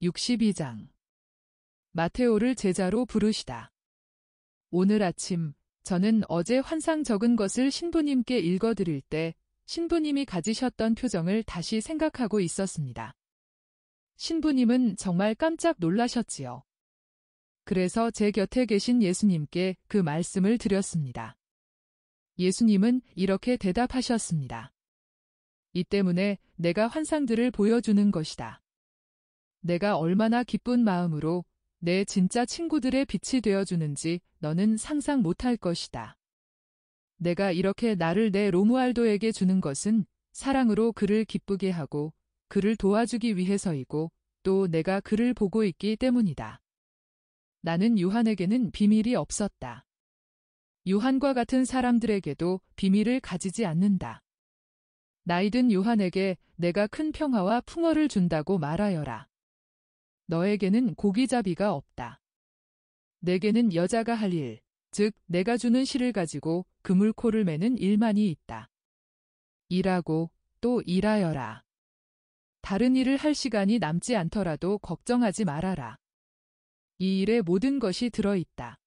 62장 마테오를 제자로 부르시다. 오늘 아침 저는 어제 환상 적은 것을 신부님께 읽어드릴 때 신부님이 가지셨던 표정을 다시 생각하고 있었습니다. 신부님은 정말 깜짝 놀라셨지요. 그래서 제 곁에 계신 예수님께 그 말씀을 드렸습니다. 예수님은 이렇게 대답하셨습니다. 이 때문에 내가 환상들을 보여주는 것이다. 내가 얼마나 기쁜 마음으로 내 진짜 친구들의 빛이 되어주는지 너는 상상 못할 것이다. 내가 이렇게 나를 내 로무알도에게 주는 것은 사랑으로 그를 기쁘게 하고 그를 도와주기 위해서이고 또 내가 그를 보고 있기 때문이다. 나는 요한에게는 비밀이 없었다. 요한과 같은 사람들에게도 비밀을 가지지 않는다. 나이든 요한에게 내가 큰 평화와 풍어를 준다고 말하여라. 너에게는 고기잡이가 없다. 내게는 여자가 할 일, 즉 내가 주는 실을 가지고 그물코를 매는 일만이 있다. 일하고 또 일하여라. 다른 일을 할 시간이 남지 않더라도 걱정하지 말아라. 이 일에 모든 것이 들어있다.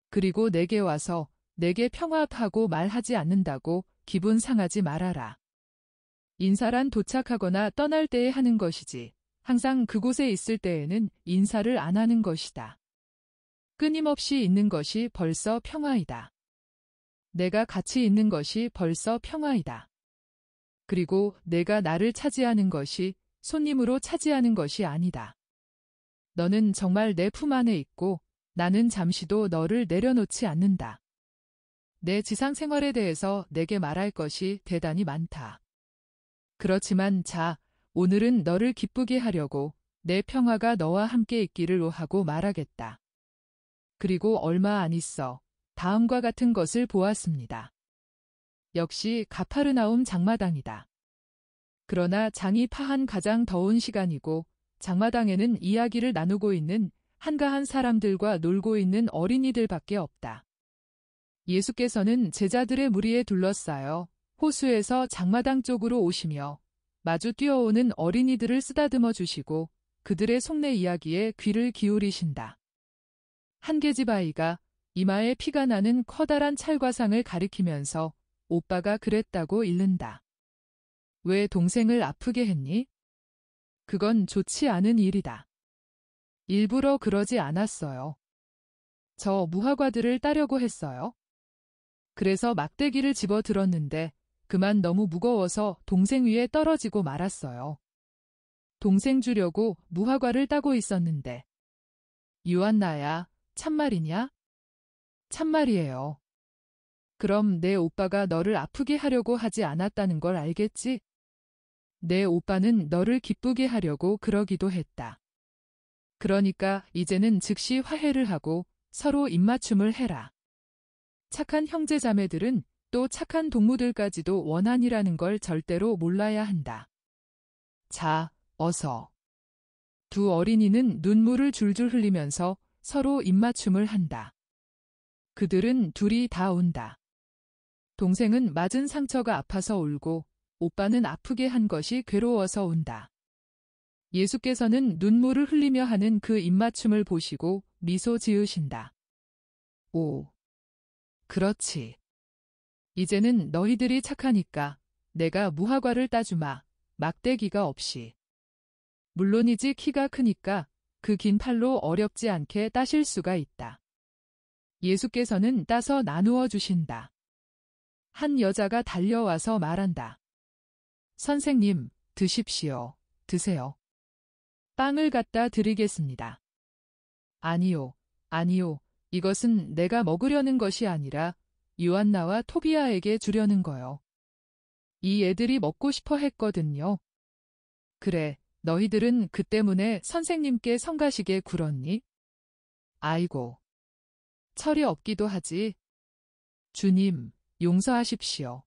그리고 내게 와서 내게 평화하고 말하지 않는다고 기분 상하지 말아라. 인사란 도착하거나 떠날 때에 하는 것이지 항상 그곳에 있을 때에는 인사를 안 하는 것이다. 끊임없이 있는 것이 벌써 평화이다. 내가 같이 있는 것이 벌써 평화이다. 그리고 내가 나를 차지하는 것이 손님으로 차지하는 것이 아니다. 너는 정말 내 품 안에 있고 나는 잠시도 너를 내려놓지 않는다. 내 지상 생활에 대해서 내게 말할 것이 대단히 많다. 그렇지만 자, 오늘은 너를 기쁘게 하려고 내 평화가 너와 함께 있기를 하고 말하겠다. 그리고 얼마 안 있어 다음과 같은 것을 보았습니다. 역시 가파르나움 장마당이다. 그러나 장이 파한 가장 더운 시간이고 장마당에는 이야기를 나누고 있는 한가한 사람들과 놀고 있는 어린이들밖에 없다. 예수께서는 제자들의 무리에 둘러싸여 호수에서 장마당 쪽으로 오시며 마주 뛰어오는 어린이들을 쓰다듬어 주시고 그들의 속내 이야기에 귀를 기울이신다. 한 계집 아이가 이마에 피가 나는 커다란 찰과상을 가리키면서 오빠가 그랬다고 읽는다. 왜 동생을 아프게 했니? 그건 좋지 않은 일이다. 일부러 그러지 않았어요. 저 무화과들을 따려고 했어요. 그래서 막대기를 집어 들었는데 그만 너무 무거워서 동생 위에 떨어지고 말았어요. 동생 주려고 무화과를 따고 있었는데. 요한나야, 참말이냐? 참말이에요. 그럼 내 오빠가 너를 아프게 하려고 하지 않았다는 걸 알겠지? 내 오빠는 너를 기쁘게 하려고 그러기도 했다. 그러니까 이제는 즉시 화해를 하고 서로 입맞춤을 해라. 착한 형제자매들은 또 착한 동무들까지도 원한이라는 걸 절대로 몰라야 한다. 자, 어서. 두 어린이는 눈물을 줄줄 흘리면서 서로 입맞춤을 한다. 그들은 둘이 다 운다. 동생은 맞은 상처가 아파서 울고 오빠는 아프게 한 것이 괴로워서 운다. 예수께서는 눈물을 흘리며 하는 그 입맞춤을 보시고 미소 지으신다. 오, 그렇지. 이제는 너희들이 착하니까 내가 무화과를 따주마, 막대기가 없이. 물론이지 키가 크니까 그 긴 팔로 어렵지 않게 따실 수가 있다. 예수께서는 따서 나누어 주신다. 한 여자가 달려와서 말한다. 선생님, 드십시오. 드세요. 빵을 갖다 드리겠습니다. 아니요, 아니요. 이것은 내가 먹으려는 것이 아니라 요한나와 토비아에게 주려는 거요. 이 애들이 먹고 싶어 했거든요. 그래, 너희들은 그 때문에 선생님께 성가시게 굴었니? 아이고. 철이 없기도 하지. 주님, 용서하십시오.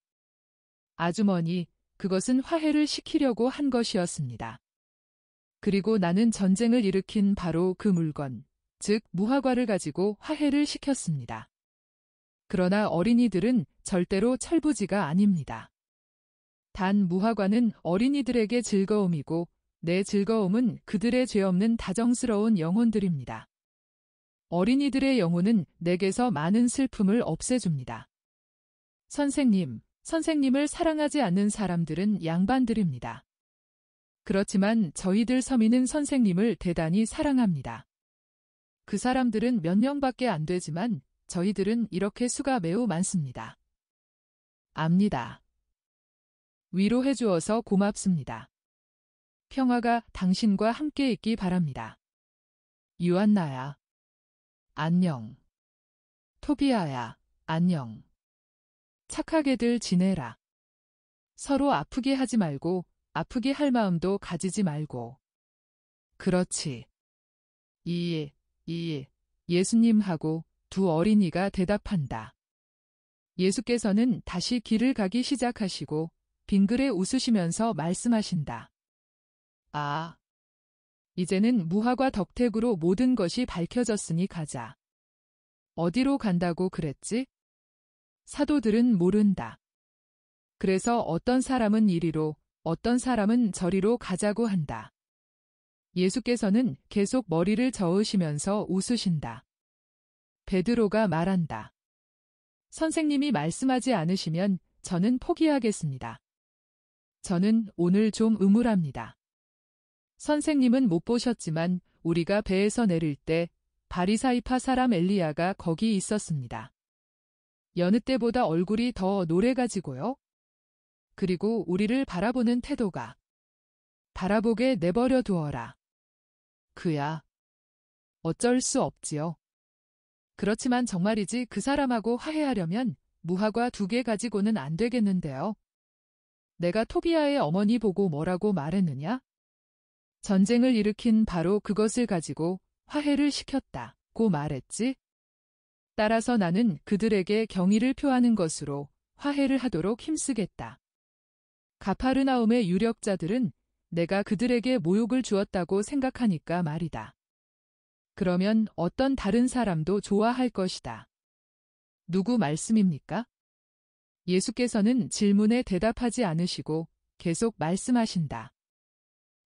아주머니, 그것은 화해를 시키려고 한 것이었습니다. 그리고 나는 전쟁을 일으킨 바로 그 물건, 즉 무화과를 가지고 화해를 시켰습니다. 그러나 어린이들은 절대로 철부지가 아닙니다. 단 무화과는 어린이들에게 즐거움이고 내 즐거움은 그들의 죄 없는 다정스러운 영혼들입니다. 어린이들의 영혼은 내게서 많은 슬픔을 없애줍니다. 선생님을 사랑하지 않는 사람들은 양반들입니다. 그렇지만 저희들 서민은 선생님을 대단히 사랑합니다. 그 사람들은 몇 명밖에 안 되지만 저희들은 이렇게 수가 매우 많습니다. 압니다. 위로해 주어서 고맙습니다. 평화가 당신과 함께 있기 바랍니다. 유한나야. 안녕. 토비아야. 안녕. 착하게들 지내라. 서로 아프게 하지 말고 아프게 할 마음도 가지지 말고. 그렇지. 예수님하고 두 어린이가 대답한다. 예수께서는 다시 길을 가기 시작하시고 빙그레 웃으시면서 말씀하신다. 아, 이제는 무화과 덕택으로 모든 것이 밝혀졌으니 가자. 어디로 간다고 그랬지? 사도들은 모른다. 그래서 어떤 사람은 이리로, 어떤 사람은 저리로 가자고 한다. 예수께서는 계속 머리를 저으시면서 웃으신다. 베드로가 말한다. 선생님이 말씀하지 않으시면 저는 포기하겠습니다. 저는 오늘 좀 음울합니다. 선생님은 못 보셨지만 우리가 배에서 내릴 때 바리사이파 사람 엘리야가 거기 있었습니다. 여느 때보다 얼굴이 더 노래가지고요. 그리고 우리를 바라보는 태도가 바라보게 내버려 두어라. 그야 어쩔 수 없지요. 그렇지만 정말이지 그 사람하고 화해하려면 무화과 2개 가지고는 안 되겠는데요. 내가 토비아의 어머니 보고 뭐라고 말했느냐? 전쟁을 일으킨 바로 그것을 가지고 화해를 시켰다고 말했지. 따라서 나는 그들에게 경의를 표하는 것으로 화해를 하도록 힘쓰겠다. 가파르나움의 유력자들은 내가 그들에게 모욕을 주었다고 생각하니까 말이다. 그러면 어떤 다른 사람도 좋아할 것이다. 누구 말씀입니까? 예수께서는 질문에 대답하지 않으시고 계속 말씀하신다.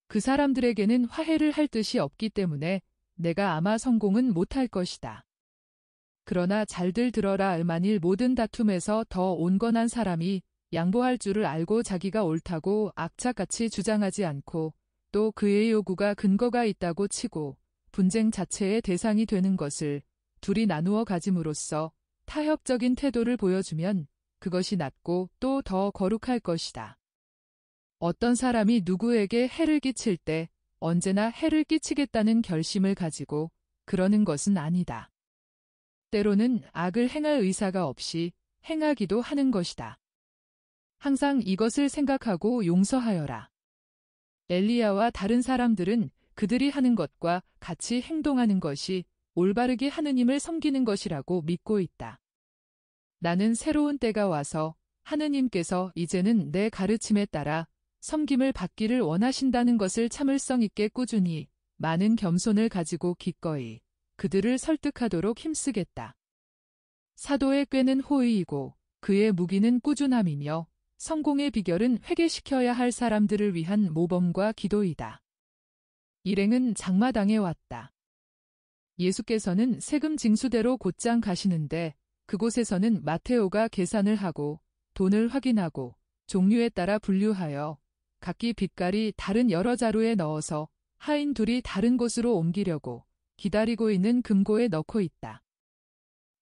그 사람들에게는 화해를 할 뜻이 없기 때문에 내가 아마 성공은 못할 것이다. 그러나 잘들 들어라. 만일 모든 다툼에서 더 온건한 사람이 양보할 줄을 알고 자기가 옳다고 악착같이 주장하지 않고 또 그의 요구가 근거가 있다고 치고 분쟁 자체의 대상이 되는 것을 둘이 나누어 가짐으로써 타협적인 태도를 보여주면 그것이 낫고 또 더 거룩할 것이다. 어떤 사람이 누구에게 해를 끼칠 때 언제나 해를 끼치겠다는 결심을 가지고 그러는 것은 아니다. 때로는 악을 행할 의사가 없이 행하기도 하는 것이다. 항상 이것을 생각하고 용서하여라. 엘리야와 다른 사람들은 그들이 하는 것과 같이 행동하는 것이 올바르게 하느님을 섬기는 것이라고 믿고 있다. 나는 새로운 때가 와서 하느님께서 이제는 내 가르침에 따라 섬김을 받기를 원하신다는 것을 참을성 있게 꾸준히 많은 겸손을 가지고 기꺼이 그들을 설득하도록 힘쓰겠다. 사도의 꾀는 호의이고 그의 무기는 꾸준함이며 성공의 비결은 회개시켜야 할 사람들을 위한 모범과 기도이다. 일행은 장마당에 왔다. 예수께서는 세금 징수대로 곧장 가시는데 그곳에서는 마테오가 계산을 하고 돈을 확인하고 종류에 따라 분류하여 각기 빛깔이 다른 여러 자루에 넣어서 하인 둘이 다른 곳으로 옮기려고 기다리고 있는 금고에 넣고 있다.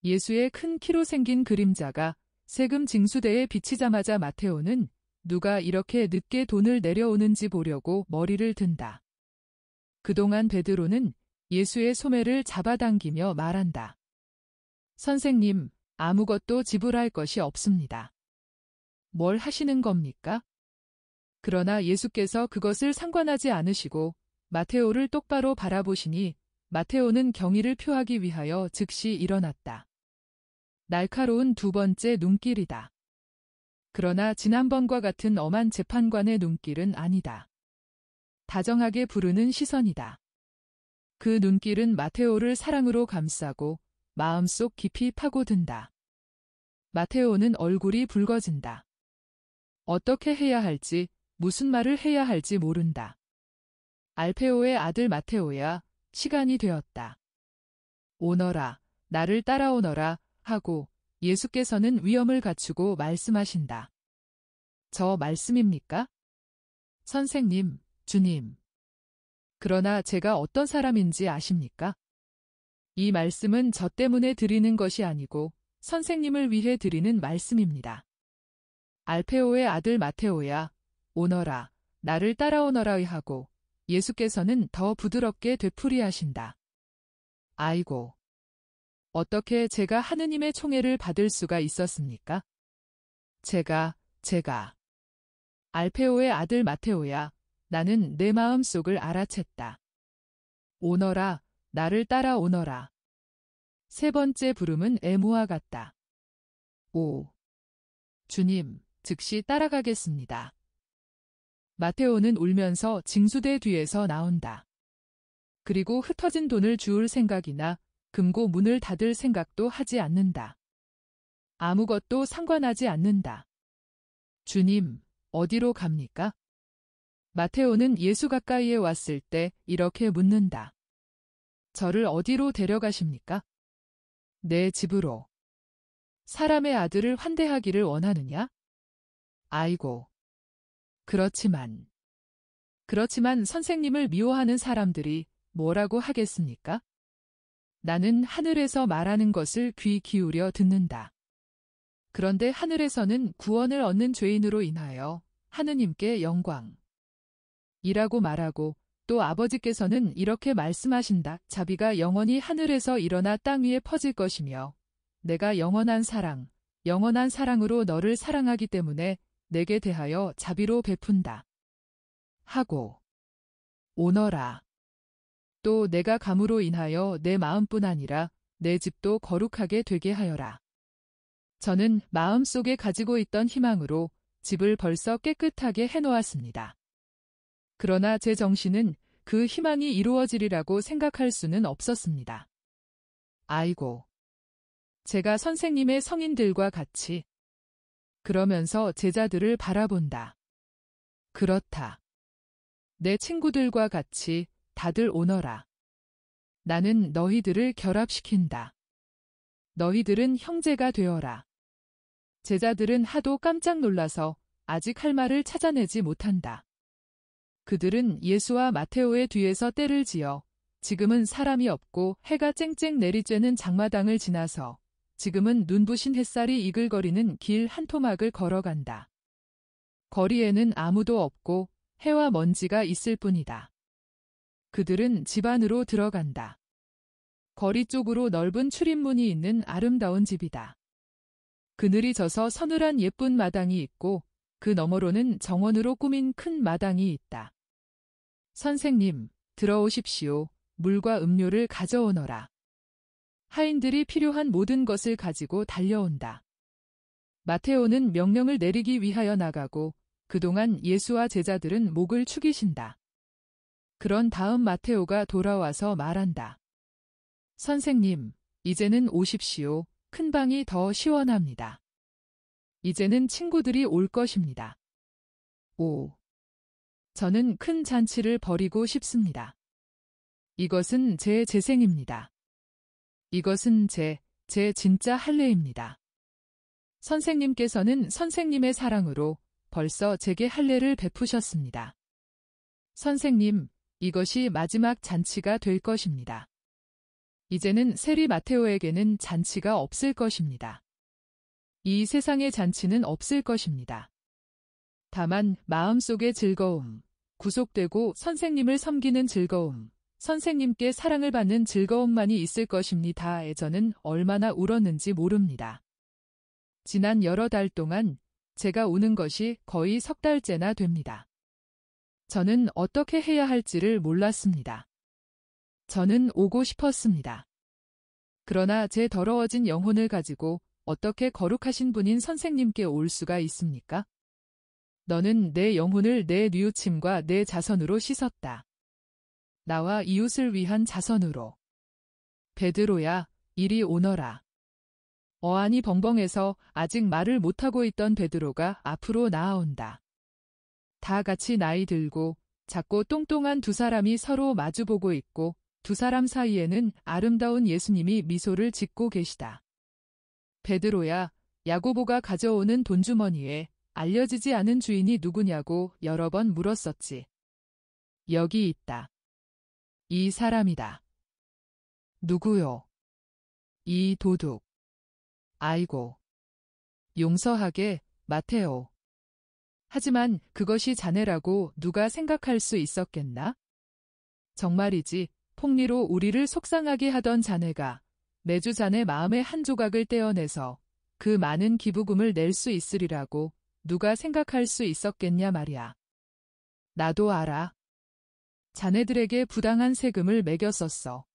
예수의 큰 키로 생긴 그림자가 세금 징수대에 비치자마자 마테오는 누가 이렇게 늦게 돈을 내려오는지 보려고 머리를 든다. 그동안 베드로는 예수의 소매를 잡아당기며 말한다. 선생님, 아무것도 지불할 것이 없습니다. 뭘 하시는 겁니까? 그러나 예수께서 그것을 상관하지 않으시고 마테오를 똑바로 바라보시니 마테오는 경의를 표하기 위하여 즉시 일어났다. 날카로운 2번째 눈길이다. 그러나 지난번과 같은 엄한 재판관의 눈길은 아니다. 다정하게 부르는 시선이다. 그 눈길은 마테오를 사랑으로 감싸고 마음속 깊이 파고든다. 마테오는 얼굴이 붉어진다. 어떻게 해야 할지, 무슨 말을 해야 할지 모른다. 알페오의 아들 마테오야, 시간이 되었다. 오너라, 나를 따라오너라 하고 예수께서는 위엄을 갖추고 말씀하신다. 저 말씀입니까? 선생님, 주님. 그러나 제가 어떤 사람인지 아십니까? 이 말씀은 저 때문에 드리는 것이 아니고 선생님을 위해 드리는 말씀입니다. 알페오의 아들 마테오야, 오너라, 나를 따라오너라 하고 예수께서는 더 부드럽게 되풀이하신다. 아이고, 어떻게 제가 하느님의 총애를 받을 수가 있었습니까? 제가. 알페오의 아들 마테오야, 나는 내 마음 속을 알아챘다. 오너라, 나를 따라오너라. 세 번째 부름은 애무와 같다. 오. 주님, 즉시 따라가겠습니다. 마테오는 울면서 징수대 뒤에서 나온다. 그리고 흩어진 돈을 주울 생각이나 금고 문을 닫을 생각도 하지 않는다. 아무것도 상관하지 않는다. 주님, 어디로 갑니까? 마테오는 예수 가까이에 왔을 때 이렇게 묻는다. 저를 어디로 데려가십니까? 내 집으로. 사람의 아들을 환대하기를 원하느냐? 아이고. 그렇지만 선생님을 미워하는 사람들이 뭐라고 하겠습니까? 나는 하늘에서 말하는 것을 귀 기울여 듣는다. 그런데 하늘에서는 구원을 얻는 죄인으로 인하여 하느님께 영광 이라고 말하고 또 아버지께서는 이렇게 말씀하신다. 자비가 영원히 하늘에서 일어나 땅 위에 퍼질 것이며 내가 영원한 사랑으로 너를 사랑하기 때문에 내게 대하여 자비로 베푼다. 하고 오너라. 또 내가 감으로 인하여 내 마음뿐 아니라 내 집도 거룩하게 되게 하여라. 저는 마음속에 가지고 있던 희망으로 집을 벌써 깨끗하게 해놓았습니다. 그러나 제 정신은 그 희망이 이루어지리라고 생각할 수는 없었습니다. 아이고. 제가 선생님의 성인들과 같이 그러면서 제자들을 바라본다. 그렇다. 내 친구들과 같이 다들 오너라. 나는 너희들을 결합시킨다. 너희들은 형제가 되어라. 제자들은 하도 깜짝 놀라서 아직 할 말을 찾아내지 못한다. 그들은 예수와 마테오의 뒤에서 떼를 지어 지금은 사람이 없고 해가 쨍쨍 내리쬐는 장마당을 지나서 지금은 눈부신 햇살이 이글거리는 길 한 토막을 걸어간다. 거리에는 아무도 없고 해와 먼지가 있을 뿐이다. 그들은 집 안으로 들어간다. 거리 쪽으로 넓은 출입문이 있는 아름다운 집이다. 그늘이 져서 서늘한 예쁜 마당이 있고 그 너머로는 정원으로 꾸민 큰 마당이 있다. 선생님, 들어오십시오. 물과 음료를 가져오너라. 하인들이 필요한 모든 것을 가지고 달려온다. 마테오는 명령을 내리기 위하여 나가고 그동안 예수와 제자들은 목을 축이신다. 그런 다음 마테오가 돌아와서 말한다. 선생님, 이제는 오십시오. 큰 방이 더 시원합니다. 이제는 친구들이 올 것입니다. 오. 저는 큰 잔치를 벌이고 싶습니다. 이것은 제 재생입니다. 이것은 제 진짜 할례입니다. 선생님께서는 선생님의 사랑으로 벌써 제게 할례를 베푸셨습니다. 선생님, 이것이 마지막 잔치가 될 것입니다. 이제는 세리 마테오에게는 잔치가 없을 것입니다. 이 세상의 잔치는 없을 것입니다. 다만 마음속의 즐거움, 구속되고 선생님을 섬기는 즐거움, 선생님께 사랑을 받는 즐거움만이 있을 것입니다. 저는 얼마나 울었는지 모릅니다. 지난 여러 달 동안 제가 우는 것이 거의 석 달째나 됩니다. 저는 어떻게 해야 할지를 몰랐습니다. 저는 오고 싶었습니다. 그러나 제 더러워진 영혼을 가지고 어떻게 거룩하신 분인 선생님께 올 수가 있습니까? 너는 내 영혼을 내 뉘우침과 내 자선으로 씻었다. 나와 이웃을 위한 자선으로. 베드로야, 이리 오너라. 어안이 벙벙해서 아직 말을 못하고 있던 베드로가 앞으로 나아온다. 다 같이 나이 들고 작고 똥똥한 두 사람이 서로 마주보고 있고 두 사람 사이에는 아름다운 예수님이 미소를 짓고 계시다. 베드로야, 야고보가 가져오는 돈주머니에 알려지지 않은 주인이 누구냐고 여러 번 물었었지. 여기 있다. 이 사람이다. 누구요? 이 도둑. 아이고. 용서하게, 마테오. 하지만 그것이 자네라고 누가 생각할 수 있었겠나? 정말이지, 폭리로 우리를 속상하게 하던 자네가 매주 자네 마음의 한 조각을 떼어내서 그 많은 기부금을 낼 수 있으리라고 누가 생각할 수 있었겠냐 말이야. 나도 알아. 자네들에게 부당한 세금을 매겼었어.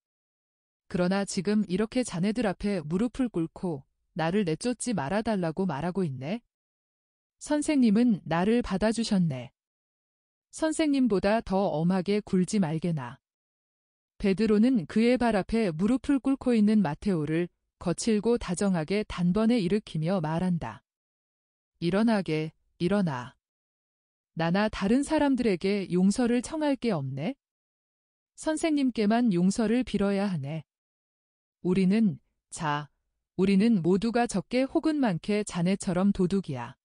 그러나 지금 이렇게 자네들 앞에 무릎을 꿇고 나를 내쫓지 말아달라고 말하고 있네. 선생님은 나를 받아주셨네. 선생님보다 더 엄하게 굴지 말게나. 베드로는 그의 발 앞에 무릎을 꿇고 있는 마테오를 거칠고 다정하게 단번에 일으키며 말한다. 일어나게, 일어나. 나나 다른 사람들에게 용서를 청할 게 없네. 선생님께만 용서를 빌어야 하네. 우리는 모두가 적게 혹은 많게 자네처럼 도둑이야.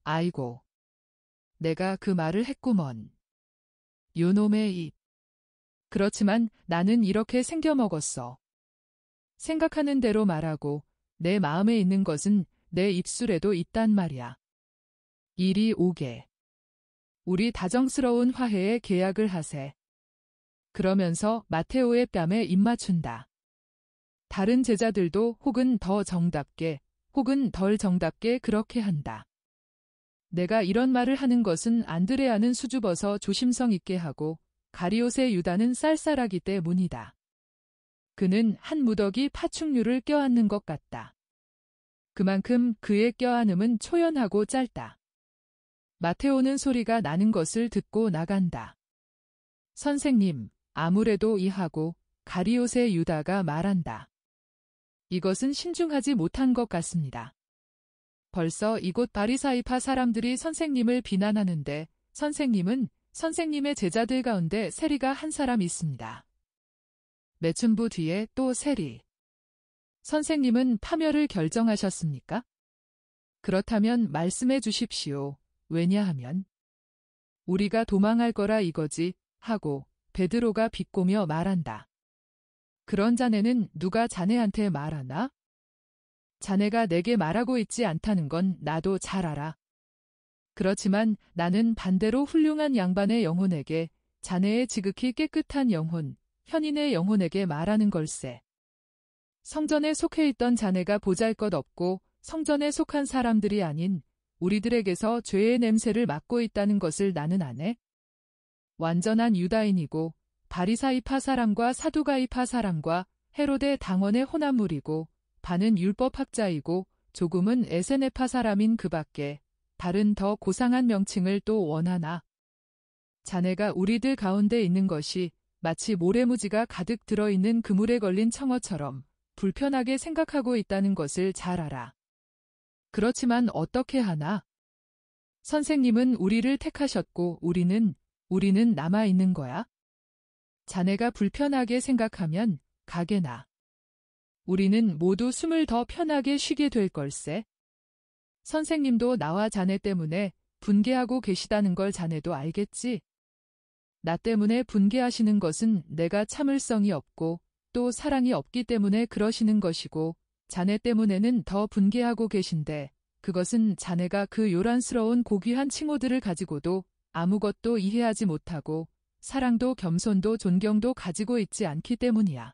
아이고. 내가 그 말을 했구먼. 요놈의 입. 그렇지만 나는 이렇게 생겨먹었어. 생각하는 대로 말하고 내 마음에 있는 것은 내 입술에도 있단 말이야. 이리 오게. 우리 다정스러운 화해에 계약을 하세. 그러면서 마테오의 뺨에 입맞춘다. 다른 제자들도 혹은 더 정답게 혹은 덜 정답게 그렇게 한다. 내가 이런 말을 하는 것은 안드레아는 수줍어서 조심성 있게 하고 가리옷의 유다는 쌀쌀하기 때문이다. 그는 한 무더기 파충류를 껴안는 것 같다. 그만큼 그의 껴안음은 초연하고 짧다. 마테오는 소리가 나는 것을 듣고 나간다. 선생님, 아무래도 이하고 가리옷의 유다가 말한다. 이것은 신중하지 못한 것 같습니다. 벌써 이곳 바리사이파 사람들이 선생님을 비난하는데 선생님은 선생님의 제자들 가운데 세리가 한 사람 있습니다. 매춘부 뒤에 또 세리. 선생님은 파멸을 결정하셨습니까? 그렇다면 말씀해 주십시오. 왜냐하면 우리가 도망할 거라 이거지 하고 베드로가 비꼬며 말한다. 그런 자네는 누가 자네한테 말하나? 자네가 내게 말하고 있지 않다는 건 나도 잘 알아. 그렇지만 나는 반대로 훌륭한 양반의 영혼에게 자네의 지극히 깨끗한 영혼, 현인의 영혼에게 말하는 걸세. 성전에 속해 있던 자네가 보잘것없고 성전에 속한 사람들이 아닌 우리들에게서 죄의 냄새를 맡고 있다는 것을 나는 아네. 완전한 유다인이고 바리사이파 사람과 사두가이파 사람과 헤로데 당원의 혼합물이고 반은 율법학자이고 조금은 에세네파 사람인 그밖에 다른 더 고상한 명칭을 또 원하나. 자네가 우리들 가운데 있는 것이 마치 모래무지가 가득 들어있는 그물에 걸린 청어처럼 불편하게 생각하고 있다는 것을 잘 알아. 그렇지만 어떻게 하나? 선생님은 우리를 택하셨고 우리는 남아있는 거야. 자네가 불편하게 생각하면 가게나. 우리는 모두 숨을 더 편하게 쉬게 될 걸세. 선생님도 나와 자네 때문에 분개하고 계시다는 걸 자네도 알겠지? 나 때문에 분개하시는 것은 내가 참을성이 없고 또 사랑이 없기 때문에 그러시는 것이고 자네 때문에는 더 분개하고 계신데 그것은 자네가 그 요란스러운 고귀한 칭호들을 가지고도 아무것도 이해하지 못하고 사랑도 겸손도 존경도 가지고 있지 않기 때문이야.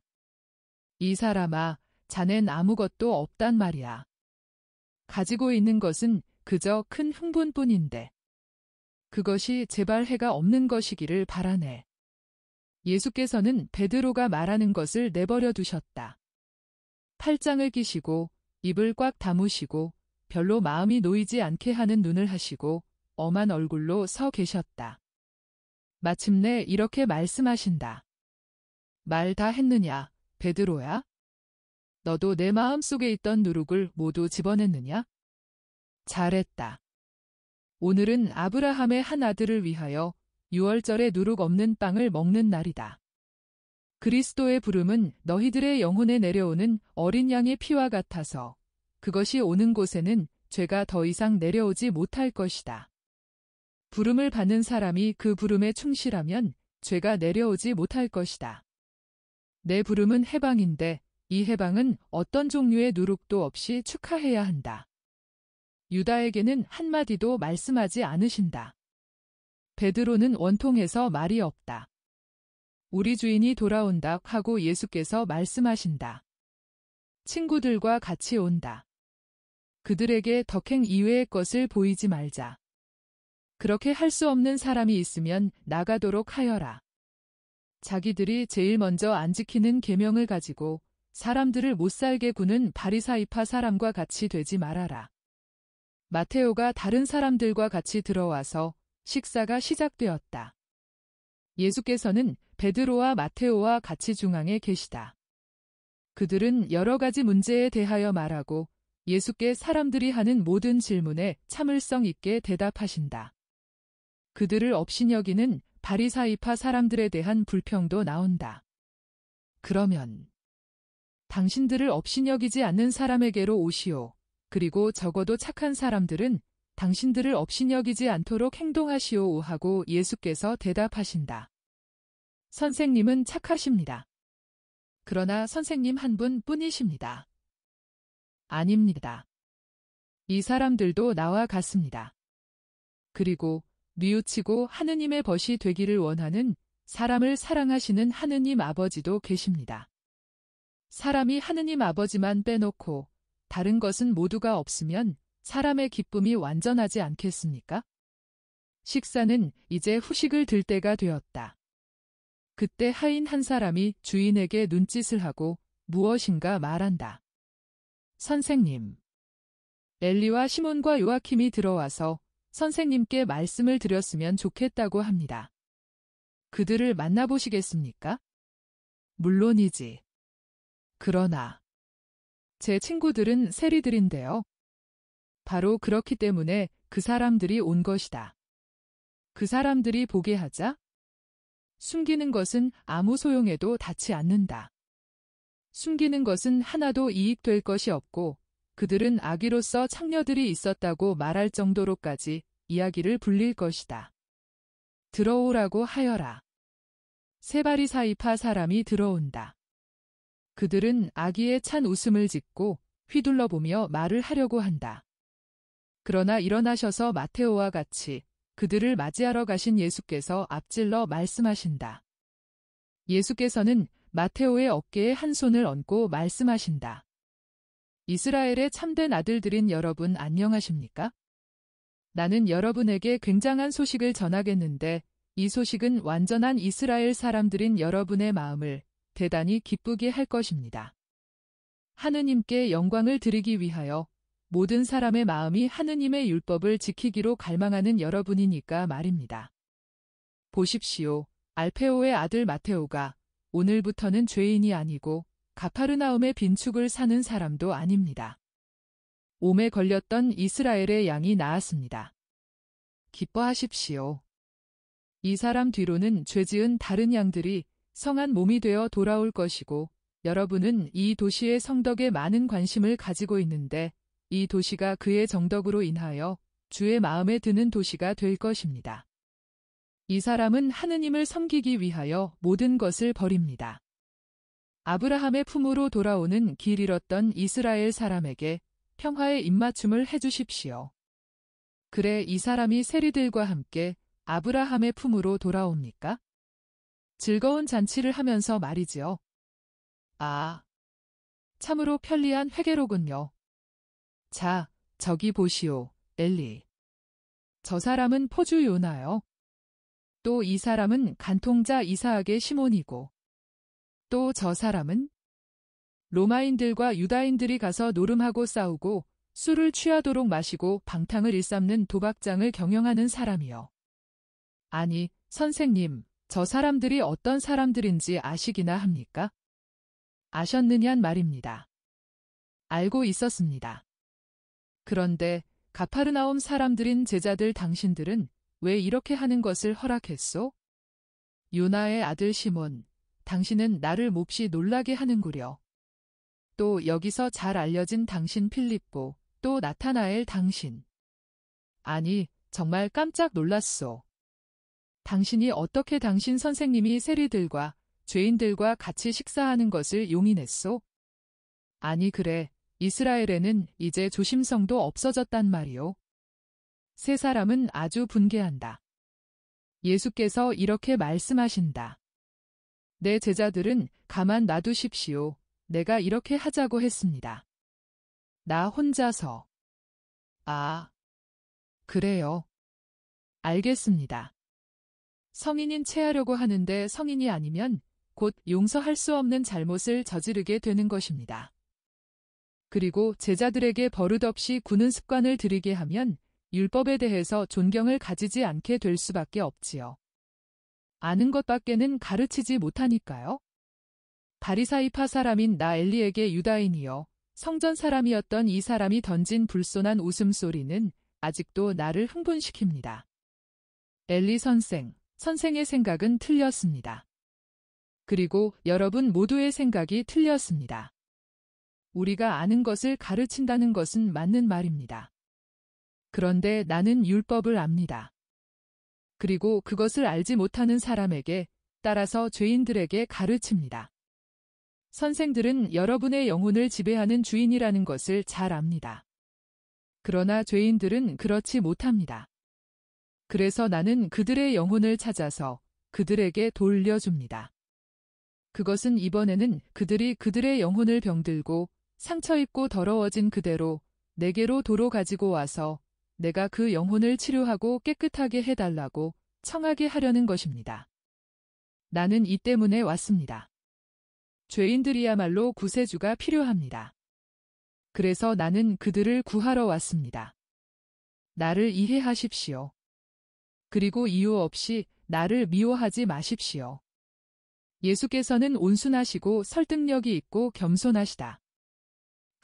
이 사람아, 자넨 아무것도 없단 말이야. 가지고 있는 것은 그저 큰 흥분뿐인데. 그것이 제발 해가 없는 것이기를 바라네. 예수께서는 베드로가 말하는 것을 내버려 두셨다. 팔짱을 끼시고 입을 꽉 다무시고 별로 마음이 놓이지 않게 하는 눈을 하시고 엄한 얼굴로 서 계셨다. 마침내 이렇게 말씀하신다. 말 다 했느냐, 베드로야? 너도 내 마음 속에 있던 누룩을 모두 집어냈느냐? 잘했다. 오늘은 아브라함의 한 아들을 위하여 유월절에 누룩 없는 빵을 먹는 날이다. 그리스도의 부름은 너희들의 영혼에 내려오는 어린 양의 피와 같아서 그것이 오는 곳에는 죄가 더 이상 내려오지 못할 것이다. 부름을 받는 사람이 그 부름에 충실하면 죄가 내려오지 못할 것이다. 내 부름은 해방인데 이 해방은 어떤 종류의 누룩도 없이 축하해야 한다. 유다에게는 한마디도 말씀하지 않으신다. 베드로는 원통해서 말이 없다. 우리 주인이 돌아온다 하고 예수께서 말씀하신다. 친구들과 같이 온다. 그들에게 덕행 이외의 것을 보이지 말자. 그렇게 할 수 없는 사람이 있으면 나가도록 하여라. 자기들이 제일 먼저 안 지키는 계명을 가지고 사람들을 못살게 구는 바리사이파 사람과 같이 되지 말아라. 마테오가 다른 사람들과 같이 들어와서 식사가 시작되었다. 예수께서는 베드로와 마테오와 같이 중앙에 계시다. 그들은 여러 가지 문제에 대하여 말하고 예수께 사람들이 하는 모든 질문에 참을성 있게 대답하신다. 그들을 업신여기는 바리사이파 사람들에 대한 불평도 나온다. 그러면 당신들을 업신여기지 않는 사람에게로 오시오. 그리고 적어도 착한 사람들은 당신들을 업신여기지 않도록 행동하시오 하고 예수께서 대답하신다. 선생님은 착하십니다. 그러나 선생님 한 분뿐이십니다. 아닙니다. 이 사람들도 나와 같습니다. 그리고 뉘우치고 하느님의 벗이 되기를 원하는 사람을 사랑하시는 하느님 아버지도 계십니다. 사람이 하느님 아버지만 빼놓고 다른 것은 모두가 없으면 사람의 기쁨이 완전하지 않겠습니까? 식사는 이제 후식을 들 때가 되었다. 그때 하인 한 사람이 주인에게 눈짓을 하고 무엇인가 말한다. 선생님. 엘리와 시몬과 요아킴이 들어와서 선생님께 말씀을 드렸으면 좋겠다고 합니다. 그들을 만나보시겠습니까? 물론이지. 그러나 제 친구들은 세리들인데요. 바로 그렇기 때문에 그 사람들이 온 것이다. 그 사람들이 보게 하자 숨기는 것은 아무 소용에도 닿지 않는다. 숨기는 것은 하나도 이익될 것이 없고 그들은 아기로서 창녀들이 있었다고 말할 정도로까지 이야기를 불릴 것이다. 들어오라고 하여라. 세 바리사이파 사람이 들어온다. 그들은 아기의 찬 웃음을 짓고 휘둘러보며 말을 하려고 한다. 그러나 일어나셔서 마테오와 같이 그들을 맞이하러 가신 예수께서 앞질러 말씀하신다. 예수께서는 마테오의 어깨에 한 손을 얹고 말씀하신다. 이스라엘의 참된 아들들인 여러분 안녕하십니까? 나는 여러분에게 굉장한 소식을 전하겠는데 이 소식은 완전한 이스라엘 사람들인 여러분의 마음을 대단히 기쁘게 할 것입니다. 하느님께 영광을 드리기 위하여 모든 사람의 마음이 하느님의 율법을 지키기로 갈망하는 여러분이니까 말입니다. 보십시오. 알페오의 아들 마테오가 오늘부터는 죄인이 아니고 가파르나움의 빈축을 사는 사람도 아닙니다. 옴에 걸렸던 이스라엘의 양이 나았습니다. 기뻐하십시오. 이 사람 뒤로는 죄지은 다른 양들이 성한 몸이 되어 돌아올 것이고 여러분은 이 도시의 성덕에 많은 관심을 가지고 있는데 이 도시가 그의 정덕으로 인하여 주의 마음에 드는 도시가 될 것입니다. 이 사람은 하느님을 섬기기 위하여 모든 것을 버립니다. 아브라함의 품으로 돌아오는 길 잃었던 이스라엘 사람에게 평화의 입맞춤을 해주십시오. 그래 이 사람이 세리들과 함께 아브라함의 품으로 돌아옵니까? 즐거운 잔치를 하면서 말이지요. 아, 참으로 편리한 회개로군요. 자, 저기 보시오, 엘리. 저 사람은 포주 요나요. 또 이 사람은 간통자 이사학의 시몬이고 또 저 사람은 로마인들과 유다인들이 가서 노름하고 싸우고 술을 취하도록 마시고 방탕을 일삼는 도박장을 경영하는 사람이요. 아니, 선생님, 저 사람들이 어떤 사람들인지 아시기나 합니까? 아셨느냔 말입니다. 알고 있었습니다. 그런데 가파르나움 사람들인 제자들 당신들은 왜 이렇게 하는 것을 허락했소? 요나의 아들 시몬, 당신은 나를 몹시 놀라게 하는구려. 또 여기서 잘 알려진 당신 필립보, 또 나타나엘 당신. 아니, 정말 깜짝 놀랐소. 당신이 어떻게 당신 선생님이 세리들과 죄인들과 같이 식사하는 것을 용인했소? 아니 그래, 이스라엘에는 이제 조심성도 없어졌단 말이오. 세 사람은 아주 분개한다. 예수께서 이렇게 말씀하신다. 내 제자들은 가만 놔두십시오. 내가 이렇게 하자고 했습니다. 나 혼자서. 아, 그래요. 알겠습니다. 성인인 채 하려고 하는데 성인이 아니면 곧 용서할 수 없는 잘못을 저지르게 되는 것입니다. 그리고 제자들에게 버릇없이 구는 습관을 들이게 하면 율법에 대해서 존경을 가지지 않게 될 수밖에 없지요. 아는 것밖에는 가르치지 못하니까요. 바리사이파 사람인 나 엘리에게 유다인이여 성전 사람이었던 이 사람이 던진 불손한 웃음소리는 아직도 나를 흥분시킵니다. 엘리 선생의 생각은 틀렸습니다. 그리고 여러분 모두의 생각이 틀렸습니다. 우리가 아는 것을 가르친다는 것은 맞는 말입니다. 그런데 나는 율법을 압니다. 그리고 그것을 알지 못하는 사람에게 따라서 죄인들에게 가르칩니다. 선생들은 여러분의 영혼을 지배하는 주인이라는 것을 잘 압니다. 그러나 죄인들은 그렇지 못합니다. 그래서 나는 그들의 영혼을 찾아서 그들에게 돌려줍니다. 그것은 이번에는 그들이 그들의 영혼을 병들고 상처입고 더러워진 그대로 내게로 도로 가지고 와서 내가 그 영혼을 치료하고 깨끗하게 해달라고 청하게 하려는 것입니다. 나는 이 때문에 왔습니다. 죄인들이야말로 구세주가 필요합니다. 그래서 나는 그들을 구하러 왔습니다. 나를 이해하십시오. 그리고 이유 없이 나를 미워하지 마십시오. 예수께서는 온순하시고 설득력이 있고 겸손하시다.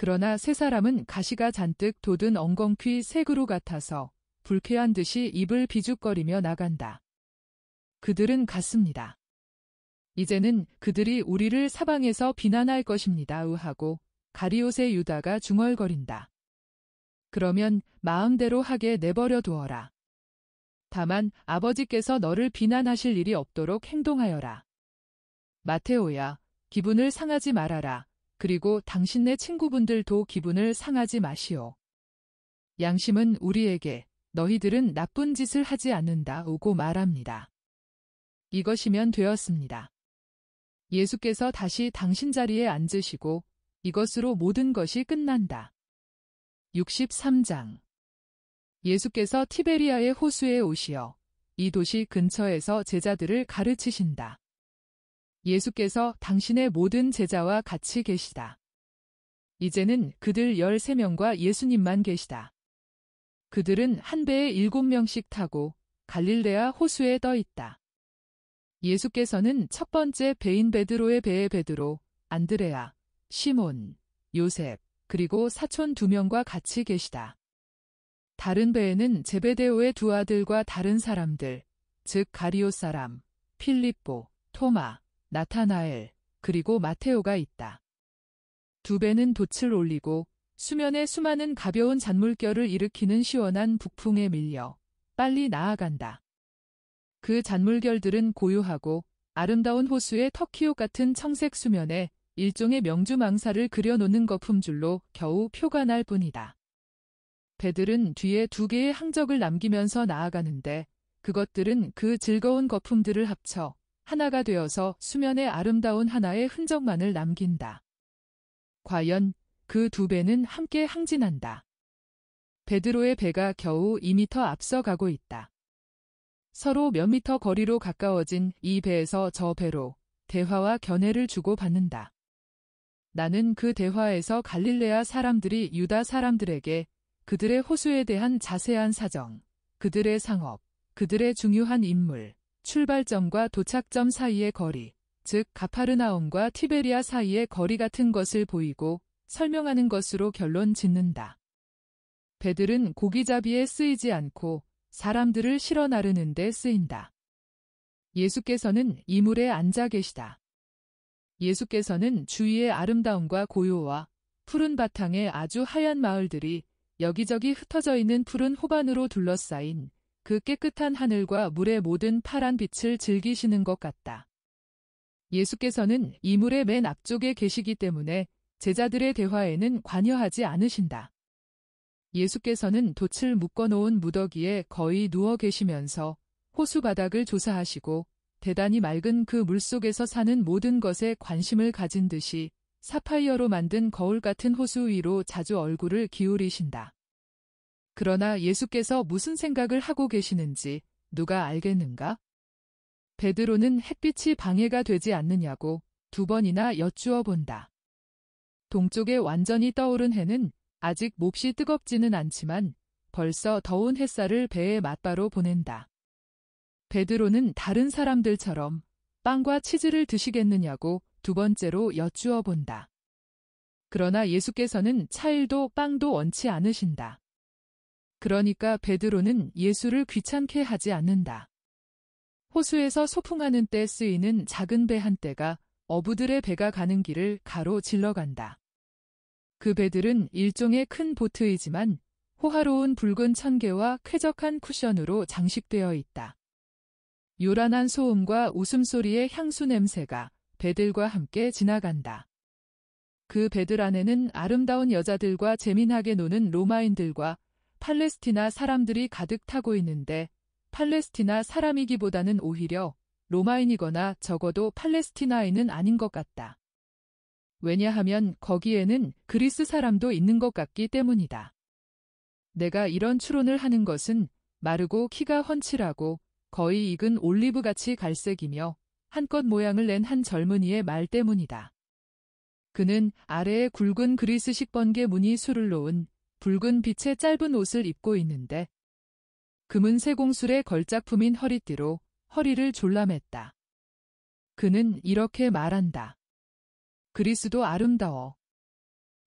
그러나 세 사람은 가시가 잔뜩 돋은 엉겅퀴 새 그루 같아서 불쾌한 듯이 입을 비죽거리며 나간다. 그들은 갔습니다. 이제는 그들이 우리를 사방에서 비난할 것입니다. 하고 가리옷의 유다가 중얼거린다. 그러면 마음대로 하게 내버려 두어라. 다만 아버지께서 너를 비난하실 일이 없도록 행동하여라. 마테오야, 기분을 상하지 말아라. 그리고 당신네 친구분들도 기분을 상하지 마시오. 양심은 우리에게 너희들은 나쁜 짓을 하지 않는다 오고 말합니다. 이것이면 되었습니다. 예수께서 다시 당신 자리에 앉으시고 이것으로 모든 것이 끝난다. 63장 예수께서 티베리아의 호수에 오시어 이 도시 근처에서 제자들을 가르치신다. 예수께서 당신의 모든 제자와 같이 계시다. 이제는 그들 13명과 예수님만 계시다. 그들은 한 배에 7명씩 타고 갈릴레아 호수에 떠 있다. 예수께서는 첫 번째 배인 베드로의 배에 베드로, 안드레아, 시몬, 요셉, 그리고 사촌 2명과 같이 계시다. 다른 배에는 제베데오의 두 아들과 다른 사람들, 즉 가리오 사람, 필립보, 토마, 나타나엘, 그리고 마테오가 있다. 두 배는 돛을 올리고 수면에 수많은 가벼운 잔물결을 일으키는 시원한 북풍에 밀려 빨리 나아간다. 그 잔물결들은 고요하고 아름다운 호수의 터키옷 같은 청색 수면에 일종의 명주망사를 그려놓는 거품줄로 겨우 표가 날 뿐이다. 배들은 뒤에 2개의 항적을 남기면서 나아가는데 그것들은 그 즐거운 거품들을 합쳐 하나가 되어서 수면에 아름다운 하나의 흔적만을 남긴다. 과연 그 2배는 함께 항진한다. 베드로의 배가 겨우 2미터 앞서가고 있다. 서로 몇 미터 거리로 가까워진 이 배에서 저 배로 대화와 견해를 주고받는다. 나는 그 대화에서 갈릴레아 사람들이 유다 사람들에게 그들의 호수에 대한 자세한 사정, 그들의 상업, 그들의 중요한 인물, 출발점과 도착점 사이의 거리, 즉 가파르나움과 티베리아 사이의 거리 같은 것을 보이고 설명하는 것으로 결론 짓는다. 배들은 고기잡이에 쓰이지 않고 사람들을 실어 나르는 데 쓰인다. 예수께서는 이물에 앉아 계시다. 예수께서는 주위의 아름다움과 고요와 푸른 바탕에 아주 하얀 마을들이 여기저기 흩어져 있는 푸른 호반으로 둘러싸인 그 깨끗한 하늘과 물의 모든 파란 빛을 즐기시는 것 같다. 예수께서는 이물의 맨 앞쪽에 계시기 때문에 제자들의 대화에는 관여하지 않으신다. 예수께서는 돛을 묶어놓은 무더기에 거의 누워 계시면서 호수 바닥을 조사하시고 대단히 맑은 그 물속에서 사는 모든 것에 관심을 가진 듯이 사파이어로 만든 거울 같은 호수 위로 자주 얼굴을 기울이신다. 그러나 예수께서 무슨 생각을 하고 계시는지 누가 알겠는가? 베드로는 햇빛이 방해가 되지 않느냐고 2번이나 여쭈어 본다. 동쪽에 완전히 떠오른 해는 아직 몹시 뜨겁지는 않지만 벌써 더운 햇살을 배에 맞바로 보낸다. 베드로는 다른 사람들처럼 빵과 치즈를 드시겠느냐고 2번째로 여쭈어 본다. 그러나 예수께서는 차일도 빵도 원치 않으신다. 그러니까 베드로는 예수를 귀찮게 하지 않는다. 호수에서 소풍하는 때 쓰이는 작은 배 한 대가 어부들의 배가 가는 길을 가로질러 간다. 그 배들은 일종의 큰 보트이지만 호화로운 붉은 천개와 쾌적한 쿠션으로 장식되어 있다. 요란한 소음과 웃음소리의 향수 냄새가 배들과 함께 지나간다. 그 배들 안에는 아름다운 여자들과 재미나게 노는 로마인들과 팔레스티나 사람들이 가득 타고 있는데 팔레스티나 사람이기보다는 오히려 로마인이거나 적어도 팔레스티나인은 아닌 것 같다. 왜냐하면 거기에는 그리스 사람도 있는 것 같기 때문이다. 내가 이런 추론을 하는 것은 마르고 키가 훤칠하고 거의 익은 올리브같이 갈색이며 한껏 모양을 낸 한 젊은이의 말 때문이다. 그는 아래에 굵은 그리스식 번개 무늬 술을 놓은 붉은 빛의 짧은 옷을 입고 있는데 금은 세공술의 걸작품인 허리띠로 허리를 졸라맸다. 그는 이렇게 말한다. 그리스도 아름다워.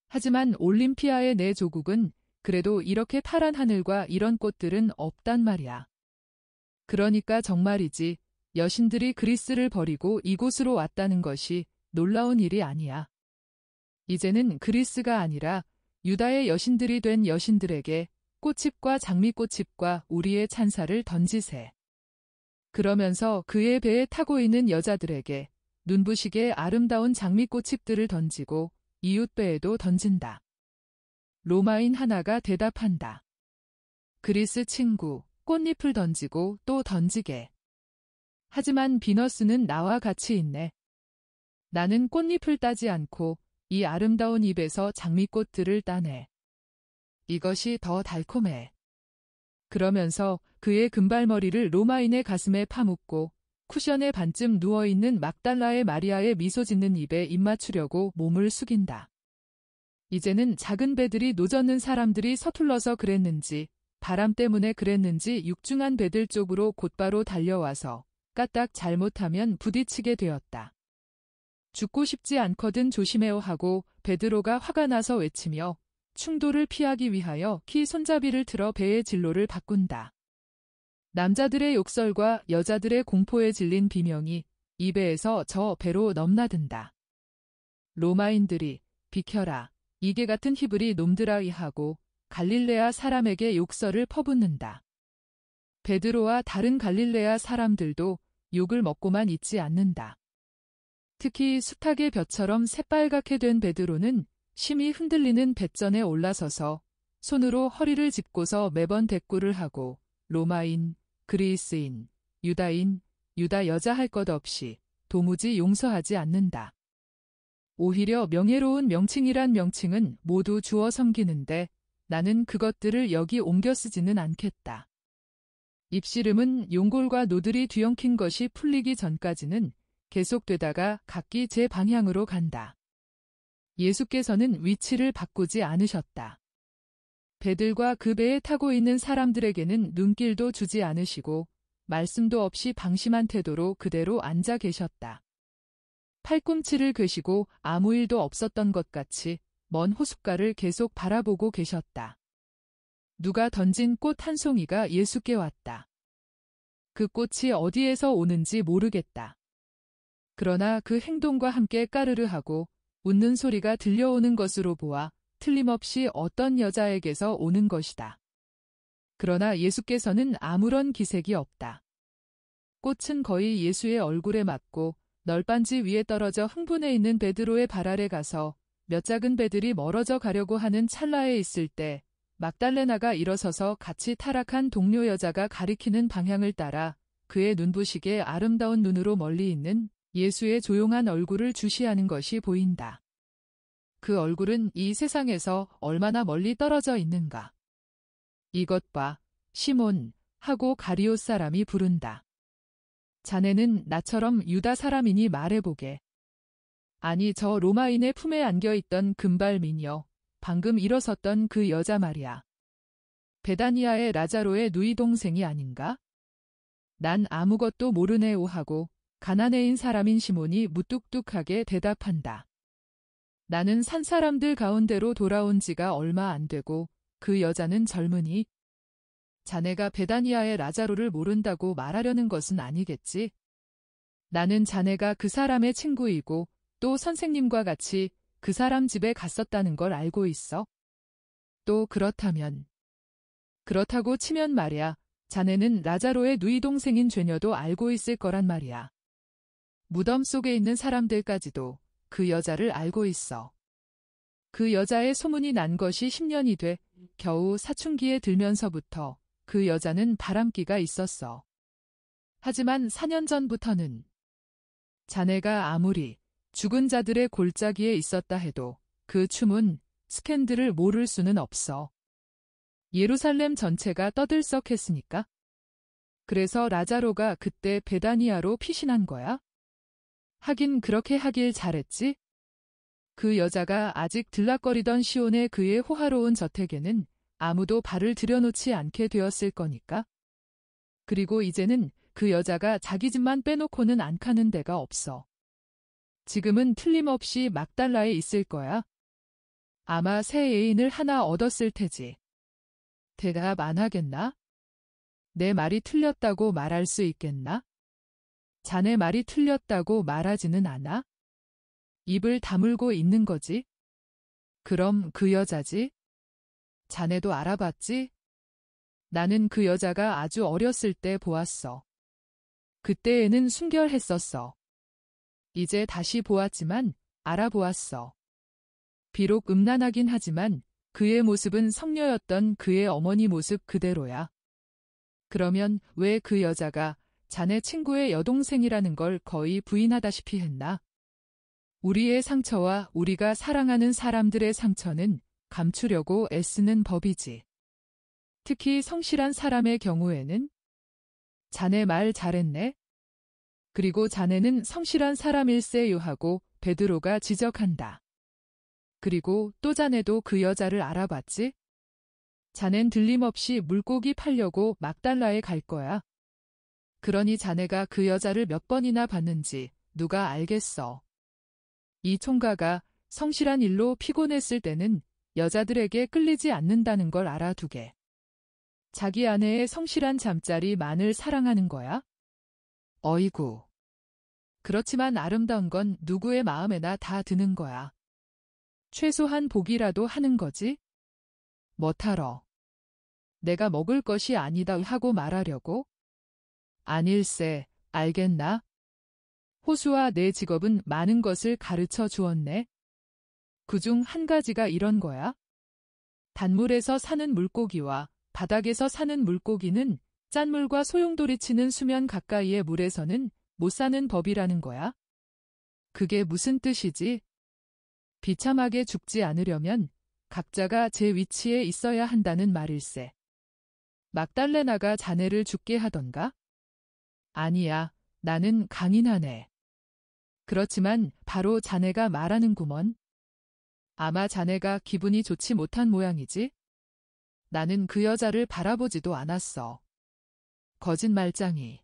하지만 올림피아의 내 조국은 그래도 이렇게 파란 하늘과 이런 꽃들은 없단 말이야. 그러니까 정말이지 여신들이 그리스를 버리고 이곳으로 왔다는 것이 놀라운 일이 아니야. 이제는 그리스가 아니라 유다의 여신들이 된 여신들에게 꽃잎과 장미꽃잎과 우리의 찬사를 던지세. 그러면서 그의 배에 타고 있는 여자들에게 눈부시게 아름다운 장미꽃잎들을 던지고 이웃 배에도 던진다. 로마인 하나가 대답한다. 그리스 친구, 꽃잎을 던지고 또 던지게. 하지만 비너스는 나와 같이 있네. 나는 꽃잎을 따지 않고 이 아름다운 잎에서 장미꽃들을 따네. 이것이 더 달콤해. 그러면서 그의 금발머리를 로마인의 가슴에 파묻고 쿠션에 반쯤 누워있는 막달라의 마리아의 미소 짓는 입에 입맞추려고 몸을 숙인다. 이제는 작은 배들이 노젓는 사람들이 서툴러서 그랬는지 바람 때문에 그랬는지 육중한 배들 쪽으로 곧바로 달려와서 까딱 잘못하면 부딪히게 되었다. 죽고 싶지 않거든 조심해요 하고 베드로가 화가 나서 외치며 충돌을 피하기 위하여 키 손잡이를 틀어 배의 진로를 바꾼다. 남자들의 욕설과 여자들의 공포에 질린 비명이 이 배에서 저 배로 넘나든다. 로마인들이 비켜라, 이게 같은 히브리 놈들아 하고 갈릴레아 사람에게 욕설을 퍼붓는다. 베드로와 다른 갈릴레아 사람들도 욕을 먹고만 있지 않는다. 특히 수탉의 벼처럼 새빨갛게 된 베드로는 심히 흔들리는 뱃전에 올라서서 손으로 허리를 짚고서 매번 대꾸를 하고 로마인, 그리스인, 유다인, 유다 여자 할 것 없이 도무지 용서하지 않는다. 오히려 명예로운 명칭이란 명칭은 모두 주어 섬기는데 나는 그것들을 여기 옮겨 쓰지는 않겠다. 입씨름은 용골과 노들이 뒤엉킨 것이 풀리기 전까지는 계속되다가 각기 제 방향으로 간다. 예수께서는 위치를 바꾸지 않으셨다. 배들과 그 배에 타고 있는 사람들에게는 눈길도 주지 않으시고 말씀도 없이 방심한 태도로 그대로 앉아 계셨다. 팔꿈치를 괭시고 아무 일도 없었던 것 같이 먼 호숫가를 계속 바라보고 계셨다. 누가 던진 꽃 한 송이가 예수께 왔다. 그 꽃이 어디에서 오는지 모르겠다. 그러나 그 행동과 함께 까르르 하고 웃는 소리가 들려오는 것으로 보아 틀림없이 어떤 여자에게서 오는 것이다. 그러나 예수께서는 아무런 기색이 없다. 꽃은 거의 예수의 얼굴에 맞고 널빤지 위에 떨어져 흥분해 있는 베드로의 발 아래 가서 몇 작은 배들이 멀어져 가려고 하는 찰나에 있을 때 막달레나가 일어서서 같이 타락한 동료 여자가 가리키는 방향을 따라 그의 눈부시게 아름다운 눈으로 멀리 있는 예수의 조용한 얼굴을 주시하는 것이 보인다. 그 얼굴은 이 세상에서 얼마나 멀리 떨어져 있는가. 이것 봐, 시몬, 하고 가리옷 사람이 부른다. 자네는 나처럼 유다 사람이니 말해보게. 아니 저 로마인의 품에 안겨있던 금발 미녀, 방금 일어섰던 그 여자 말이야. 베다니아의 라자로의 누이 동생이 아닌가? 난 아무것도 모르네오 하고 가나네인 사람인 시몬이 무뚝뚝하게 대답한다. 나는 산 사람들 가운데로 돌아온 지가 얼마 안 되고 그 여자는 젊으니 자네가 베다니아의 라자로를 모른다고 말하려는 것은 아니겠지? 나는 자네가 그 사람의 친구이고 또 선생님과 같이 그 사람 집에 갔었다는 걸 알고 있어. 또 그렇다면 그렇다고 치면 말이야. 자네는 라자로의 누이 동생인 죄녀도 알고 있을 거란 말이야. 무덤 속에 있는 사람들까지도 그 여자를 알고 있어. 그 여자의 소문이 난 것이 10년이 돼 겨우 사춘기에 들면서부터 그 여자는 바람기가 있었어. 하지만 4년 전부터는 자네가 아무리 죽은 자들의 골짜기에 있었다 해도 그 춤은 스캔들을 모를 수는 없어. 예루살렘 전체가 떠들썩했으니까. 그래서 라자로가 그때 베다니아로 피신한 거야? 하긴 그렇게 하길 잘했지? 그 여자가 아직 들락거리던 시온의 그의 호화로운 저택에는 아무도 발을 들여놓지 않게 되었을 거니까. 그리고 이제는 그 여자가 자기 집만 빼놓고는 안 가는 데가 없어. 지금은 틀림없이 막달라에 있을 거야. 아마 새 애인을 하나 얻었을 테지. 대답 안 하겠나? 내 말이 틀렸다고 말할 수 있겠나? 자네 말이 틀렸다고 말하지는 않아? 입을 다물고 있는 거지? 그럼 그 여자지? 자네도 알아봤지? 나는 그 여자가 아주 어렸을 때 보았어. 그때에는 순결했었어. 이제 다시 보았지만 알아보았어. 비록 음란하긴 하지만 그의 모습은 성녀였던 그의 어머니 모습 그대로야. 그러면 왜 그 여자가 자네 친구의 여동생이라는 걸 거의 부인하다시피 했나? 우리의 상처와 우리가 사랑하는 사람들의 상처는 감추려고 애쓰는 법이지. 특히 성실한 사람의 경우에는 자네 말 잘했네. 그리고 자네는 성실한 사람일세요 하고 베드로가 지적한다. 그리고 또 자네도 그 여자를 알아봤지? 자넨 들림없이 물고기 팔려고 막달라에 갈 거야. 그러니 자네가 그 여자를 몇 번이나 봤는지 누가 알겠어. 이 총가가 성실한 일로 피곤했을 때는 여자들에게 끌리지 않는다는 걸 알아두게. 자기 아내의 성실한 잠자리만을 사랑하는 거야? 어이구. 그렇지만 아름다운 건 누구의 마음에나 다 드는 거야. 최소한 보기라도 하는 거지? 뭐하러? 내가 먹을 것이 아니다 하고 말하려고? 아닐세, 알겠나? 호수와 내 직업은 많은 것을 가르쳐 주었네. 그중 한 가지가 이런 거야. 단물에서 사는 물고기와 바닥에서 사는 물고기는 짠물과 소용돌이 치는 수면 가까이의 물에서는 못 사는 법이라는 거야. 그게 무슨 뜻이지? 비참하게 죽지 않으려면 각자가 제 위치에 있어야 한다는 말일세. 막달레나가 자네를 죽게 하던가? 아니야, 나는 강인하네. 그렇지만 바로 자네가 말하는구먼. 아마 자네가 기분이 좋지 못한 모양이지? 나는 그 여자를 바라보지도 않았어. 거짓말쟁이.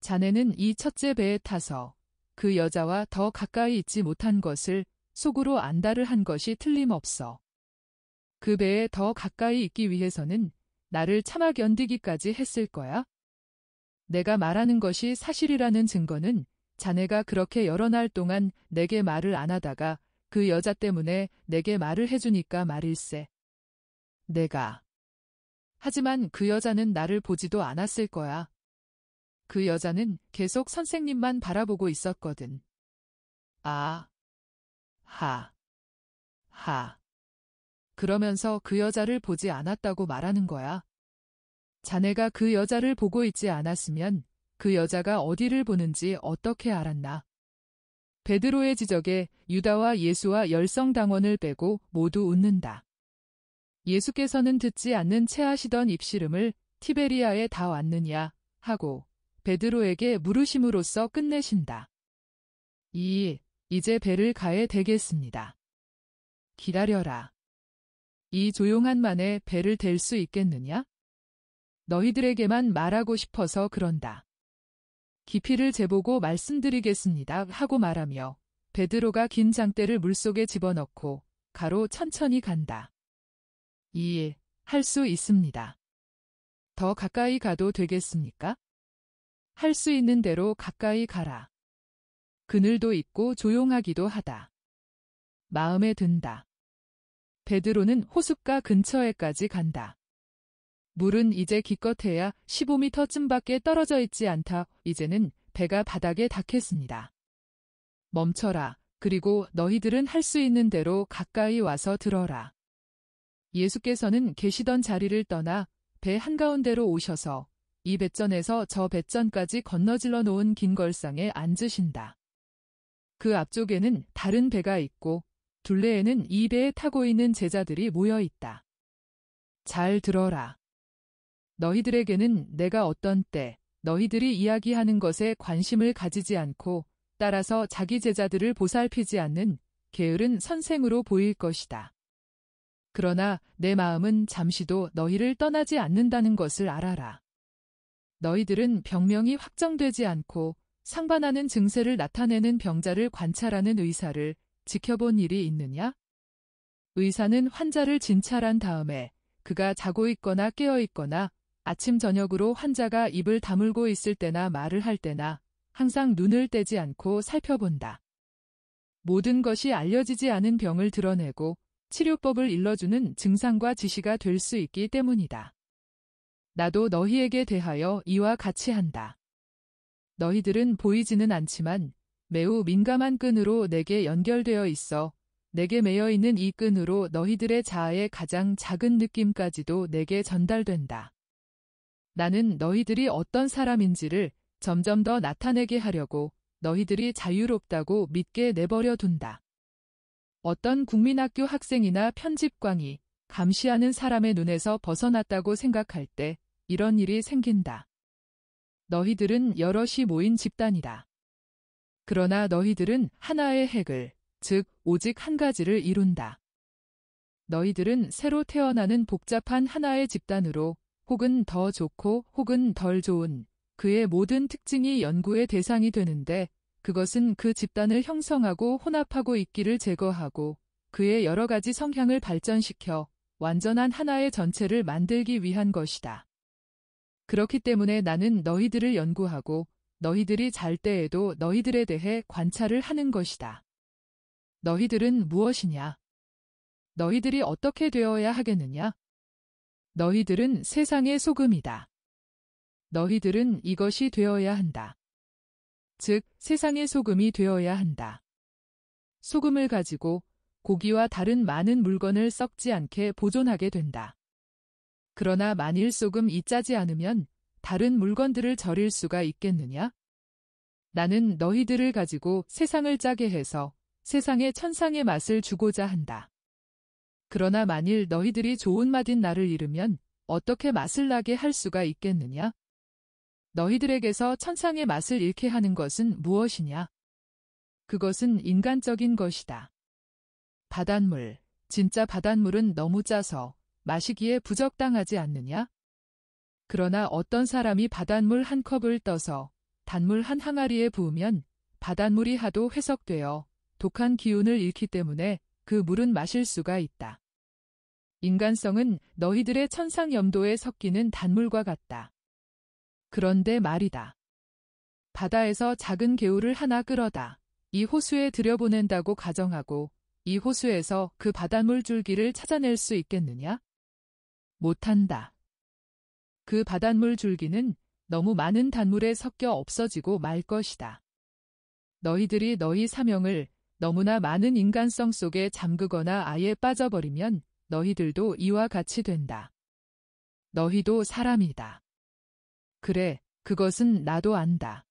자네는 이 첫째 배에 타서 그 여자와 더 가까이 있지 못한 것을 속으로 안달을 한 것이 틀림없어. 그 배에 더 가까이 있기 위해서는 나를 참아 견디기까지 했을 거야? 내가 말하는 것이 사실이라는 증거는 자네가 그렇게 여러 날 동안 내게 말을 안 하다가 그 여자 때문에 내게 말을 해주니까 말일세. 하지만 그 여자는 나를 보지도 않았을 거야. 그 여자는 계속 선생님만 바라보고 있었거든. 아, 하, 하. 그러면서 그 여자를 보지 않았다고 말하는 거야. 자네가 그 여자를 보고 있지 않았으면 그 여자가 어디를 보는지 어떻게 알았나. 베드로의 지적에 유다와 예수와 열성당원을 빼고 모두 웃는다. 예수께서는 듣지 않는 채 하시던 입씨름을 티베리아에 다 왔느냐 하고 베드로에게 물으심으로써 끝내신다. 이제 배를 가야 되겠습니다. 기다려라. 이 조용한 만에 배를 댈 수 있겠느냐? 너희들에게만 말하고 싶어서 그런다. 깊이를 재보고 말씀드리겠습니다 하고 말하며 베드로가 긴 장대를 물속에 집어넣고 가로 천천히 간다. 할 수 있습니다. 더 가까이 가도 되겠습니까? 할 수 있는 대로 가까이 가라. 그늘도 있고 조용하기도 하다. 마음에 든다. 베드로는 호숫가 근처에까지 간다. 물은 이제 기껏해야 15m쯤밖에 떨어져 있지 않다. 이제는 배가 바닥에 닿겠습니다. 멈춰라. 그리고 너희들은 할 수 있는 대로 가까이 와서 들어라. 예수께서는 계시던 자리를 떠나 배 한가운데로 오셔서 이 뱃전에서 저 뱃전까지 건너질러 놓은 긴 걸상에 앉으신다. 그 앞쪽에는 다른 배가 있고 둘레에는 이 배에 타고 있는 제자들이 모여 있다. 잘 들어라. 너희들에게는 내가 어떤 때 너희들이 이야기하는 것에 관심을 가지지 않고 따라서 자기 제자들을 보살피지 않는 게으른 선생으로 보일 것이다. 그러나 내 마음은 잠시도 너희를 떠나지 않는다는 것을 알아라. 너희들은 병명이 확정되지 않고 상반하는 증세를 나타내는 병자를 관찰하는 의사를 지켜본 일이 있느냐? 의사는 환자를 진찰한 다음에 그가 자고 있거나 깨어 있거나 아침 저녁으로 환자가 입을 다물고 있을 때나 말을 할 때나 항상 눈을 떼지 않고 살펴본다. 모든 것이 알려지지 않은 병을 드러내고 치료법을 일러주는 증상과 지시가 될 수 있기 때문이다. 나도 너희에게 대하여 이와 같이 한다. 너희들은 보이지는 않지만 매우 민감한 끈으로 내게 연결되어 있어 내게 매여 있는 이 끈으로 너희들의 자아의 가장 작은 느낌까지도 내게 전달된다. 나는 너희들이 어떤 사람인지를 점점 더 나타내게 하려고 너희들이 자유롭다고 믿게 내버려 둔다. 어떤 국민학교 학생이나 편집광이 감시하는 사람의 눈에서 벗어났다고 생각할 때 이런 일이 생긴다. 너희들은 여럿이 모인 집단이다. 그러나 너희들은 하나의 핵을, 즉 오직 한 가지를 이룬다. 너희들은 새로 태어나는 복잡한 하나의 집단으로 혹은 더 좋고 혹은 덜 좋은 그의 모든 특징이 연구의 대상이 되는데 그것은 그 집단을 형성하고 혼합하고 있기를 제거하고 그의 여러 가지 성향을 발전시켜 완전한 하나의 전체를 만들기 위한 것이다. 그렇기 때문에 나는 너희들을 연구하고 너희들이 잘 때에도 너희들에 대해 관찰을 하는 것이다. 너희들은 무엇이냐? 너희들이 어떻게 되어야 하겠느냐? 너희들은 세상의 소금이다. 너희들은 이것이 되어야 한다. 즉, 세상의 소금이 되어야 한다. 소금을 가지고 고기와 다른 많은 물건을 썩지 않게 보존하게 된다. 그러나 만일 소금이 짜지 않으면 다른 물건들을 절일 수가 있겠느냐? 나는 너희들을 가지고 세상을 짜게 해서 세상의 천상의 맛을 주고자 한다. 그러나 만일 너희들이 좋은 맛인 나를 잃으면 어떻게 맛을 나게 할 수가 있겠느냐? 너희들에게서 천상의 맛을 잃게 하는 것은 무엇이냐? 그것은 인간적인 것이다. 바닷물, 진짜 바닷물은 너무 짜서 마시기에 부적당하지 않느냐? 그러나 어떤 사람이 바닷물 한 컵을 떠서 단물 한 항아리에 부으면 바닷물이 하도 회석되어 독한 기운을 잃기 때문에 그 물은 마실 수가 있다. 인간성은 너희들의 천상염도에 섞이는 단물과 같다. 그런데 말이다. 바다에서 작은 개울을 하나 끌어다 이 호수에 들여보낸다고 가정하고 이 호수에서 그 바닷물 줄기를 찾아낼 수 있겠느냐? 못한다. 그 바닷물 줄기는 너무 많은 단물에 섞여 없어지고 말 것이다. 너희들이 너희 사명을 너무나 많은 인간성 속에 잠그거나 아예 빠져버리면 너희들도 이와 같이 된다. 너희도 사람이다. 그래, 그것은 나도 안다.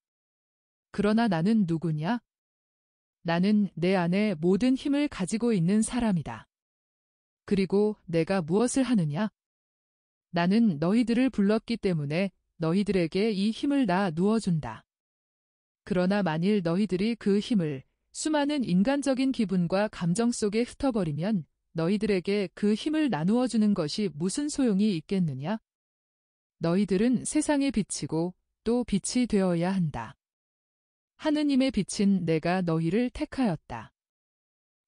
그러나 나는 누구냐? 나는 내 안에 모든 힘을 가지고 있는 사람이다. 그리고 내가 무엇을 하느냐? 나는 너희들을 불렀기 때문에 너희들에게 이 힘을 다 누워준다. 그러나 만일 너희들이 그 힘을 수많은 인간적인 기분과 감정 속에 흩어버리면 너희들에게 그 힘을 나누어 주는 것이 무슨 소용이 있겠느냐? 너희들은 세상의 빛이고 또 빛이 되어야 한다. 하느님의 빛인 내가 너희를 택하였다.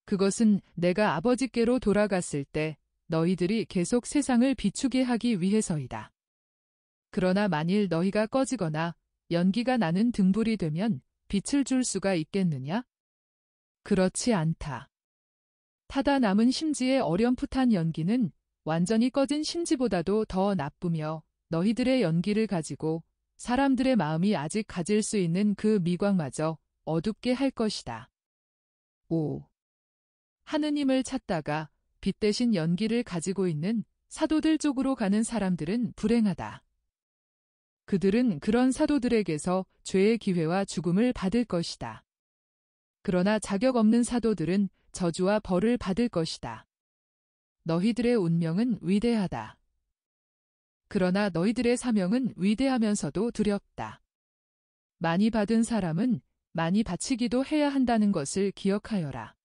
그것은 내가 아버지께로 돌아갔을 때 너희들이 계속 세상을 비추게 하기 위해서이다. 그러나 만일 너희가 꺼지거나 연기가 나는 등불이 되면 빛을 줄 수가 있겠느냐? 그렇지 않다. 타다 남은 심지의 어렴풋한 연기는 완전히 꺼진 심지보다도 더 나쁘며 너희들의 연기를 가지고 사람들의 마음이 아직 가질 수 있는 그 미광마저 어둡게 할 것이다. 5. 하느님을 찾다가 빛 대신 연기를 가지고 있는 사도들 쪽으로 가는 사람들은 불행하다. 그들은 그런 사도들에게서 죄의 기회와 죽음을 받을 것이다. 그러나 자격 없는 사도들은 저주와 벌을 받을 것이다. 너희들의 운명은 위대하다. 그러나 너희들의 사명은 위대하면서도 두렵다. 많이 받은 사람은 많이 바치기도 해야 한다는 것을 기억하여라.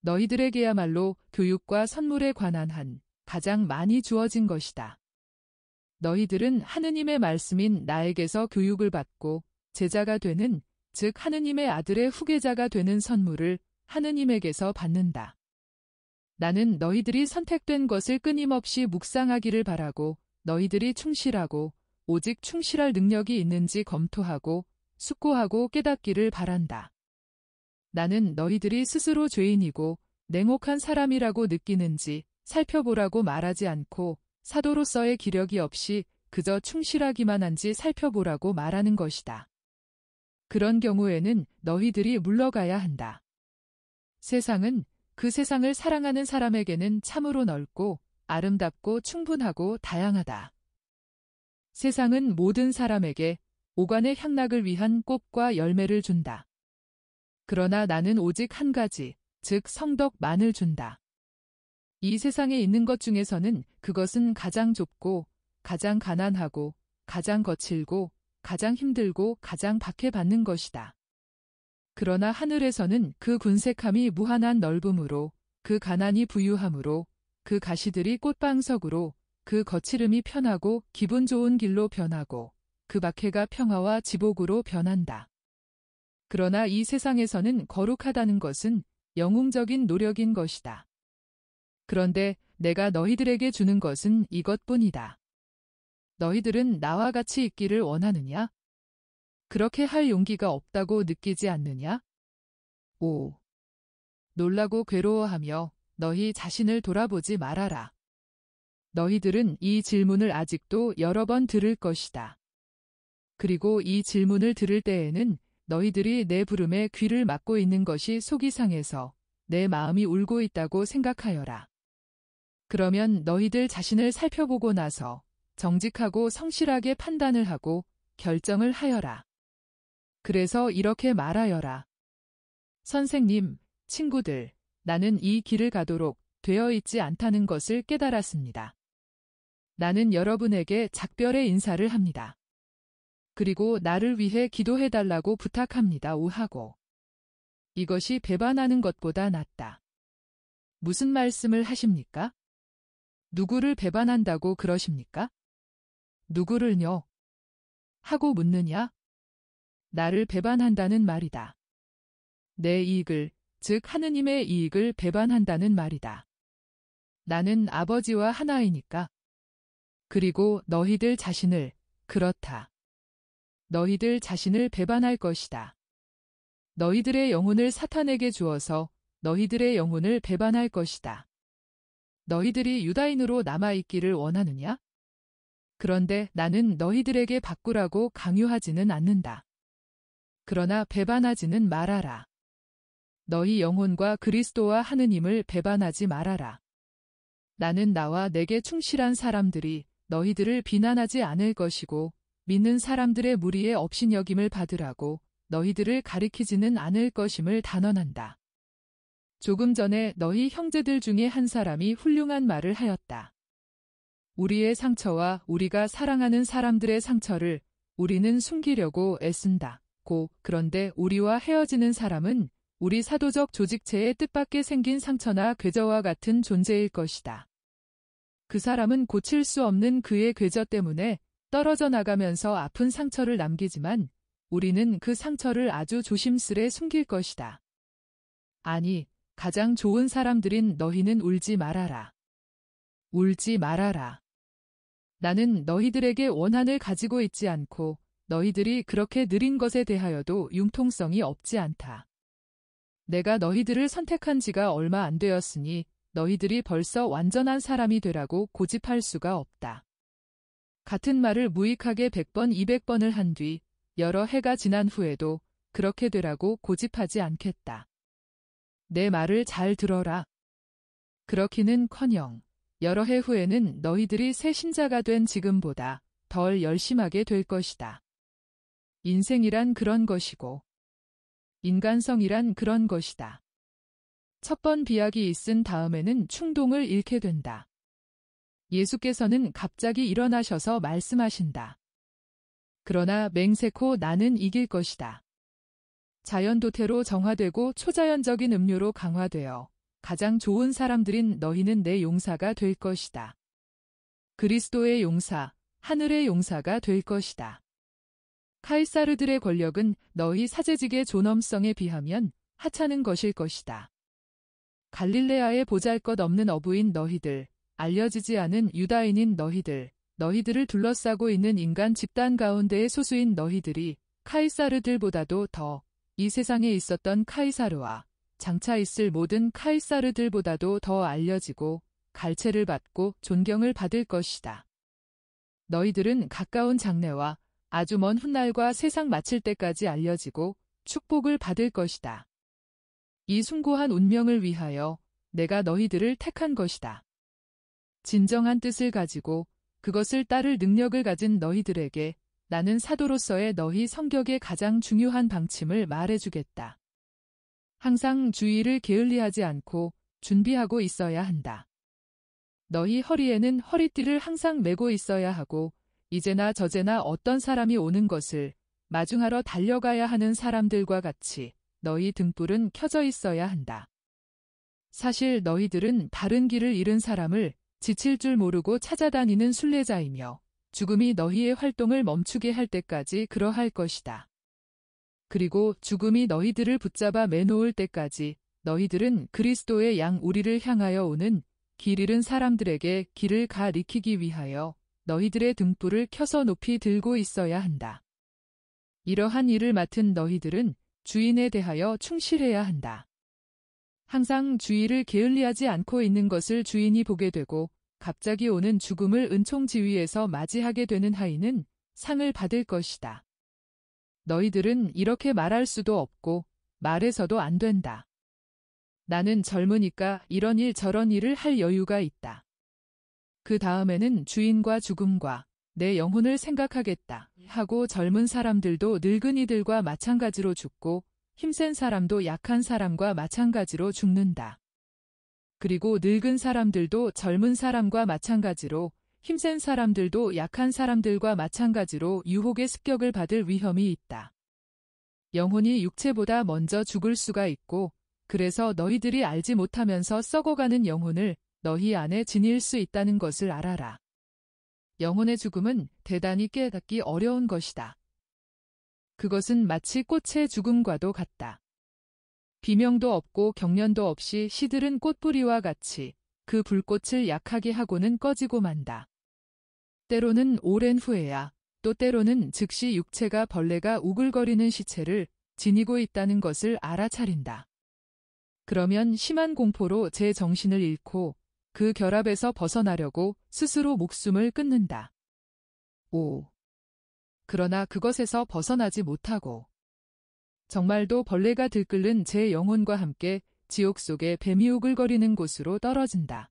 너희들에게야말로 교육과 선물에 관한 한 가장 많이 주어진 것이다. 너희들은 하느님의 말씀인 나에게서 교육을 받고 제자가 되는, 즉 하느님의 아들의 후계자가 되는 선물을 하느님에게서 받는다. 나는 너희들이 선택된 것을 끊임없이 묵상하기를 바라고 너희들이 충실하고 오직 충실할 능력이 있는지 검토하고 숙고하고 깨닫기를 바란다. 나는 너희들이 스스로 죄인이고 냉혹한 사람이라고 느끼는지 살펴보라고 말하지 않고 사도로서의 기력이 없이 그저 충실하기만 한지 살펴보라고 말하는 것이다. 그런 경우에는 너희들이 물러가야 한다. 세상은 그 세상을 사랑하는 사람에게는 참으로 넓고 아름답고 충분하고 다양하다. 세상은 모든 사람에게 오간의 향락을 위한 꽃과 열매를 준다. 그러나 나는 오직 한 가지, 즉 성덕만을 준다. 이 세상에 있는 것 중에서는 그것은 가장 좁고 가장 가난하고 가장 거칠고 가장 힘들고 가장 박해받는 것이다. 그러나 하늘에서는 그 군색함이 무한한 넓음으로, 그 가난이 부유함으로, 그 가시들이 꽃방석으로, 그 거칠음이 편하고 기분 좋은 길로 변하고 그 박해가 평화와 지복으로 변한다. 그러나 이 세상에서는 거룩하다는 것은 영웅적인 노력인 것이다. 그런데 내가 너희들에게 주는 것은 이것뿐이다. 너희들은 나와 같이 있기를 원하느냐? 그렇게 할 용기가 없다고 느끼지 않느냐? 5. 놀라고 괴로워하며 너희 자신을 돌아보지 말아라. 너희들은 이 질문을 아직도 여러 번 들을 것이다. 그리고 이 질문을 들을 때에는 너희들이 내 부름에 귀를 막고 있는 것이 속이 상해서 내 마음이 울고 있다고 생각하여라. 그러면 너희들 자신을 살펴보고 나서 정직하고 성실하게 판단을 하고 결정을 하여라. 그래서 이렇게 말하여라. 선생님, 친구들, 나는 이 길을 가도록 되어 있지 않다는 것을 깨달았습니다. 나는 여러분에게 작별의 인사를 합니다. 그리고 나를 위해 기도해달라고 부탁합니다. 우하고. 이것이 배반하는 것보다 낫다. 무슨 말씀을 하십니까? 누구를 배반한다고 그러십니까? 누구를요? 하고 묻느냐? 나를 배반한다는 말이다. 내 이익을, 즉 하느님의 이익을 배반한다는 말이다. 나는 아버지와 하나이니까. 그리고 너희들 자신을, 그렇다. 너희들 자신을 배반할 것이다. 너희들의 영혼을 사탄에게 주어서 너희들의 영혼을 배반할 것이다. 너희들이 유다인으로 남아있기를 원하느냐? 그런데 나는 너희들에게 바꾸라고 강요하지는 않는다. 그러나 배반하지는 말아라. 너희 영혼과 그리스도와 하느님을 배반하지 말아라. 나는 나와 내게 충실한 사람들이 너희들을 비난하지 않을 것이고 믿는 사람들의 무리에 업신여김을 받으라고 너희들을 가리키지는 않을 것임을 단언한다. 조금 전에 너희 형제들 중에 한 사람이 훌륭한 말을 하였다. 우리의 상처와 우리가 사랑하는 사람들의 상처를 우리는 숨기려고 애쓴다. 그런데 우리와 헤어지는 사람은 우리 사도적 조직체의 뜻밖의 생긴 상처나 궤저와 같은 존재일 것이다. 그 사람은 고칠 수 없는 그의 궤저 때문에 떨어져 나가면서 아픈 상처를 남기지만 우리는 그 상처를 아주 조심스레 숨길 것이다. 아니, 가장 좋은 사람들인 너희는 울지 말아라. 울지 말아라. 나는 너희들에게 원한을 가지고 있지 않고 너희들이 그렇게 느린 것에 대하여도 융통성이 없지 않다. 내가 너희들을 선택한 지가 얼마 안 되었으니 너희들이 벌써 완전한 사람이 되라고 고집할 수가 없다. 같은 말을 무익하게 100번, 200번을 한 뒤 여러 해가 지난 후에도 그렇게 되라고 고집하지 않겠다. 내 말을 잘 들어라. 그렇기는커녕 여러 해 후에는 너희들이 새 신자가 된 지금보다 덜 열심하게 될 것이다. 인생이란 그런 것이고 인간성이란 그런 것이다. 첫 번 비약이 있은 다음에는 충동을 잃게 된다. 예수께서는 갑자기 일어나셔서 말씀하신다. 그러나 맹세코 나는 이길 것이다. 자연도태로 정화되고 초자연적인 음료로 강화되어 가장 좋은 사람들인 너희는 내 용사가 될 것이다. 그리스도의 용사, 하늘의 용사가 될 것이다. 카이사르들의 권력은 너희 사제직의 존엄성에 비하면 하찮은 것일 것이다. 갈릴레아의 보잘것없는 어부인 너희들, 알려지지 않은 유다인인 너희들을 둘러싸고 있는 인간 집단 가운데의 소수인 너희들이 카이사르들보다도 더 이 세상에 있었던 카이사르와 장차 있을 모든 카이사르들보다도 더 알려지고 갈채를 받고 존경을 받을 것이다. 너희들은 가까운 장래와 아주 먼 훗날과 세상 마칠 때까지 알려지고 축복을 받을 것이다. 이 숭고한 운명을 위하여 내가 너희들을 택한 것이다. 진정한 뜻을 가지고 그것을 따를 능력을 가진 너희들에게 나는 사도로서의 너희 성격의 가장 중요한 방침을 말해주겠다. 항상 주의를 게을리하지 않고 준비하고 있어야 한다. 너희 허리에는 허리띠를 항상 메고 있어야 하고 이제나 저제나 어떤 사람이 오는 것을 마중하러 달려가야 하는 사람들과 같이 너희 등불은 켜져 있어야 한다. 사실 너희들은 바른 길을 잃은 사람을 지칠 줄 모르고 찾아다니는 순례자이며 죽음이 너희의 활동을 멈추게 할 때까지 그러할 것이다. 그리고 죽음이 너희들을 붙잡아 매놓을 때까지 너희들은 그리스도의 양 우리를 향하여 오는 길 잃은 사람들에게 길을 가리키기 위하여 너희들의 등불을 켜서 높이 들고 있어야 한다. 이러한 일을 맡은 너희들은 주인에 대하여 충실해야 한다. 항상 주의를 게을리하지 않고 있는 것을 주인이 보게 되고 갑자기 오는 죽음을 은총지위에서 맞이하게 되는 하인은 상을 받을 것이다. 너희들은 이렇게 말할 수도 없고 말해서도 안 된다. 나는 젊으니까 이런 일 저런 일을 할 여유가 있다. 그 다음에는 주인과 죽음과 내 영혼을 생각하겠다 하고 젊은 사람들도 늙은이들과 마찬가지로 죽고 힘센 사람도 약한 사람과 마찬가지로 죽는다. 그리고 늙은 사람들도 젊은 사람과 마찬가지로 힘센 사람들도 약한 사람들과 마찬가지로 유혹의 습격을 받을 위험이 있다. 영혼이 육체보다 먼저 죽을 수가 있고 그래서 너희들이 알지 못하면서 썩어가는 영혼을 너희 안에 지닐 수 있다는 것을 알아라. 영혼의 죽음은 대단히 깨닫기 어려운 것이다. 그것은 마치 꽃의 죽음과도 같다. 비명도 없고 경련도 없이 시들은 꽃뿌리와 같이 그 불꽃을 약하게 하고는 꺼지고 만다. 때로는 오랜 후에야, 또 때로는 즉시 육체가 벌레가 우글거리는 시체를 지니고 있다는 것을 알아차린다. 그러면 심한 공포로 제 정신을 잃고 그 결합에서 벗어나려고 스스로 목숨을 끊는다. 5. 그러나 그것에서 벗어나지 못하고 정말도 벌레가 들끓는 제 영혼과 함께 지옥 속에 뱀이 우글거리는 곳으로 떨어진다.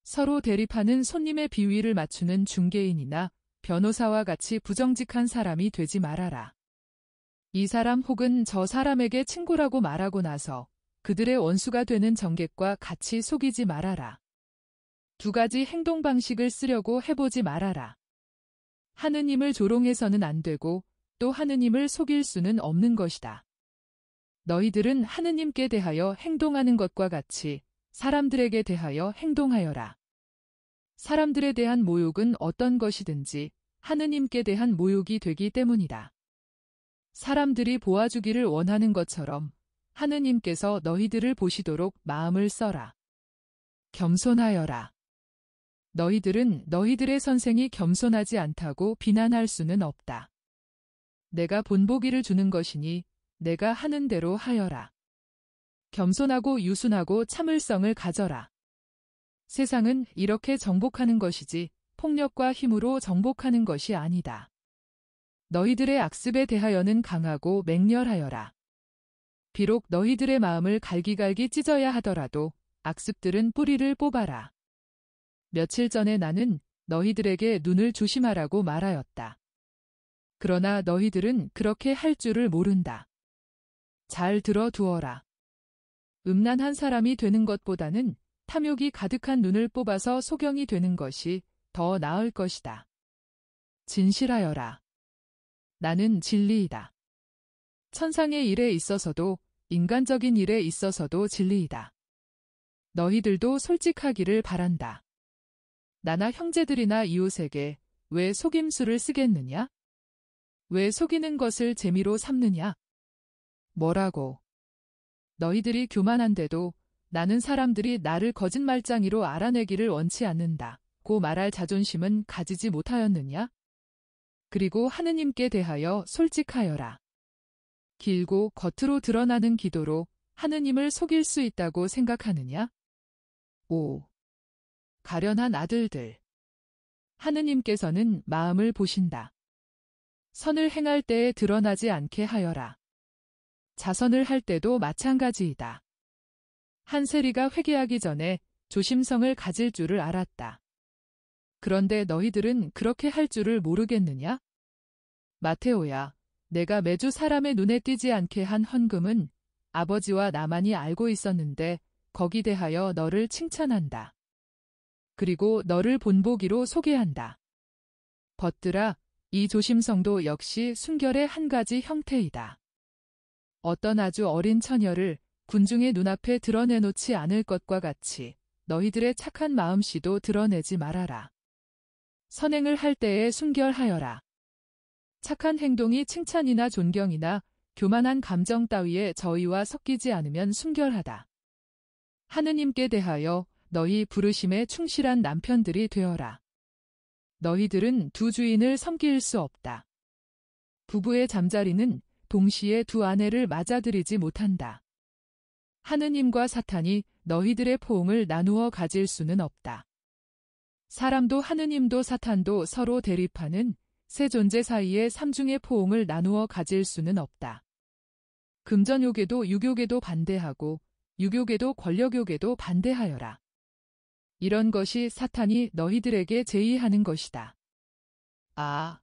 서로 대립하는 손님의 비위를 맞추는 중개인이나 변호사와 같이 부정직한 사람이 되지 말아라. 이 사람 혹은 저 사람에게 친구라고 말하고 나서 그들의 원수가 되는 정객과 같이 속이지 말아라. 두 가지 행동 방식을 쓰려고 해보지 말아라. 하느님을 조롱해서는 안 되고 또 하느님을 속일 수는 없는 것이다. 너희들은 하느님께 대하여 행동하는 것과 같이 사람들에게 대하여 행동하여라. 사람들에 대한 모욕은 어떤 것이든지 하느님께 대한 모욕이 되기 때문이다. 사람들이 보아주기를 원하는 것처럼 하느님께서 너희들을 보시도록 마음을 써라. 겸손하여라. 너희들은 너희들의 선생이 겸손하지 않다고 비난할 수는 없다. 내가 본보기를 주는 것이니 내가 하는 대로 하여라. 겸손하고 유순하고 참을성을 가져라. 세상은 이렇게 정복하는 것이지 폭력과 힘으로 정복하는 것이 아니다. 너희들의 악습에 대하여는 강하고 맹렬하여라. 비록 너희들의 마음을 갈기갈기 찢어야 하더라도 악습들은 뿌리를 뽑아라. 며칠 전에 나는 너희들에게 눈을 조심하라고 말하였다. 그러나 너희들은 그렇게 할 줄을 모른다. 잘 들어두어라. 음란한 사람이 되는 것보다는 탐욕이 가득한 눈을 뽑아서 소경이 되는 것이 더 나을 것이다. 진실하여라. 나는 진리이다. 천상의 일에 있어서도 인간적인 일에 있어서도 진리이다. 너희들도 솔직하기를 바란다. 나나 형제들이나 이웃에게 왜 속임수를 쓰겠느냐? 왜 속이는 것을 재미로 삼느냐? 뭐라고? 너희들이 교만한데도 나는 사람들이 나를 거짓말장이로 알아내기를 원치 않는다. 고 말할 자존심은 가지지 못하였느냐? 그리고 하느님께 대하여 솔직하여라. 길고 겉으로 드러나는 기도로 하느님을 속일 수 있다고 생각하느냐? 5. 가련한 아들들. 하느님께서는 마음을 보신다. 선을 행할 때에 드러나지 않게 하여라. 자선을 할 때도 마찬가지이다. 한 세리가 회개하기 전에 조심성을 가질 줄을 알았다. 그런데 너희들은 그렇게 할 줄을 모르겠느냐? 마테오야, 내가 매주 사람의 눈에 띄지 않게 한 헌금은 아버지와 나만이 알고 있었는데 거기 대하여 너를 칭찬한다. 그리고 너를 본보기로 소개한다. 벗들아, 이 조심성도 역시 순결의 한 가지 형태이다. 어떤 아주 어린 처녀를 군중의 눈앞에 드러내놓지 않을 것과 같이 너희들의 착한 마음씨도 드러내지 말아라. 선행을 할 때에 순결하여라. 착한 행동이 칭찬이나 존경이나 교만한 감정 따위에 저희와 섞이지 않으면 순결하다. 하느님께 대하여 너희 부르심에 충실한 남편들이 되어라. 너희들은 두 주인을 섬길 수 없다. 부부의 잠자리는 동시에 두 아내를 맞아들이지 못한다. 하느님과 사탄이 너희들의 포옹을 나누어 가질 수는 없다. 사람도 하느님도 사탄도 서로 대립하는 세 존재 사이에 삼중의 포옹을 나누어 가질 수는 없다. 금전욕에도 유욕에도 반대하고 유욕에도 권력욕에도 반대하여라. 이런 것이 사탄이 너희들에게 제의하는 것이다. 아,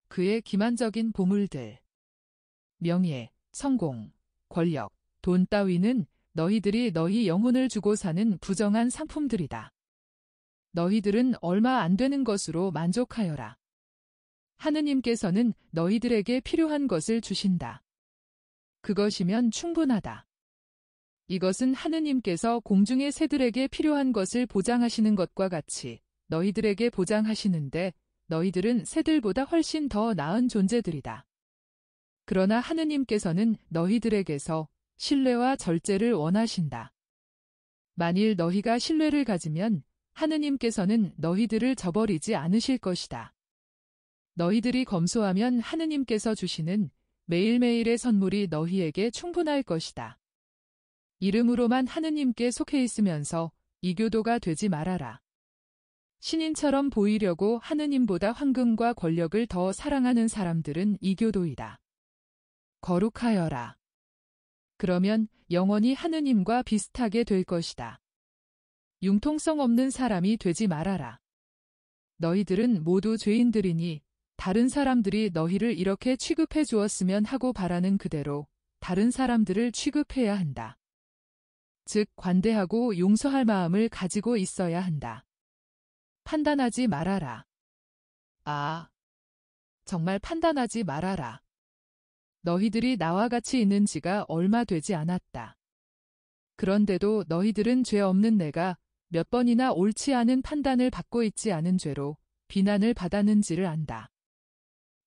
그의 기만적인 보물들. 명예, 성공, 권력, 돈 따위는 너희들이 너희 영혼을 주고 사는 부정한 상품들이다. 너희들은 얼마 안 되는 것으로 만족하여라. 하느님께서는 너희들에게 필요한 것을 주신다. 그것이면 충분하다. 이것은 하느님께서 공중의 새들에게 필요한 것을 보장하시는 것과 같이 너희들에게 보장하시는데 너희들은 새들보다 훨씬 더 나은 존재들이다. 그러나 하느님께서는 너희들에게서 신뢰와 절제를 원하신다. 만일 너희가 신뢰를 가지면 하느님께서는 너희들을 저버리지 않으실 것이다. 너희들이 검소하면 하느님께서 주시는 매일매일의 선물이 너희에게 충분할 것이다. 이름으로만 하느님께 속해 있으면서 이교도가 되지 말아라. 신인처럼 보이려고 하느님보다 황금과 권력을 더 사랑하는 사람들은 이교도이다. 거룩하여라. 그러면 영원히 하느님과 비슷하게 될 것이다. 융통성 없는 사람이 되지 말아라. 너희들은 모두 죄인들이니 다른 사람들이 너희를 이렇게 취급해 주었으면 하고 바라는 그대로 다른 사람들을 취급해야 한다. 즉 관대하고 용서할 마음을 가지고 있어야 한다. 판단하지 말아라. 정말 판단하지 말아라. 너희들이 나와 같이 있는 지가 얼마 되지 않았다. 그런데도 너희들은 죄 없는 내가 몇 번이나 옳지 않은 판단을 받고 있지 않은 죄로 비난을 받았는지를 안다.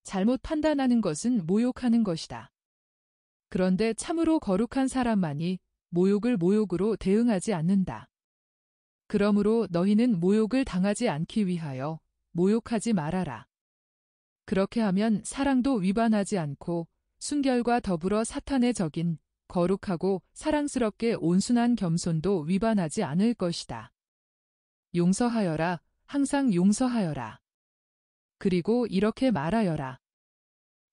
잘못 판단하는 것은 모욕하는 것이다. 그런데 참으로 거룩한 사람만이 모욕을 모욕으로 대응하지 않는다. 그러므로 너희는 모욕을 당하지 않기 위하여 모욕하지 말아라. 그렇게 하면 사랑도 위반하지 않고 순결과 더불어 사탄의 적인 거룩하고 사랑스럽게 온순한 겸손도 위반하지 않을 것이다. 용서하여라. 항상 용서하여라. 그리고 이렇게 말하여라.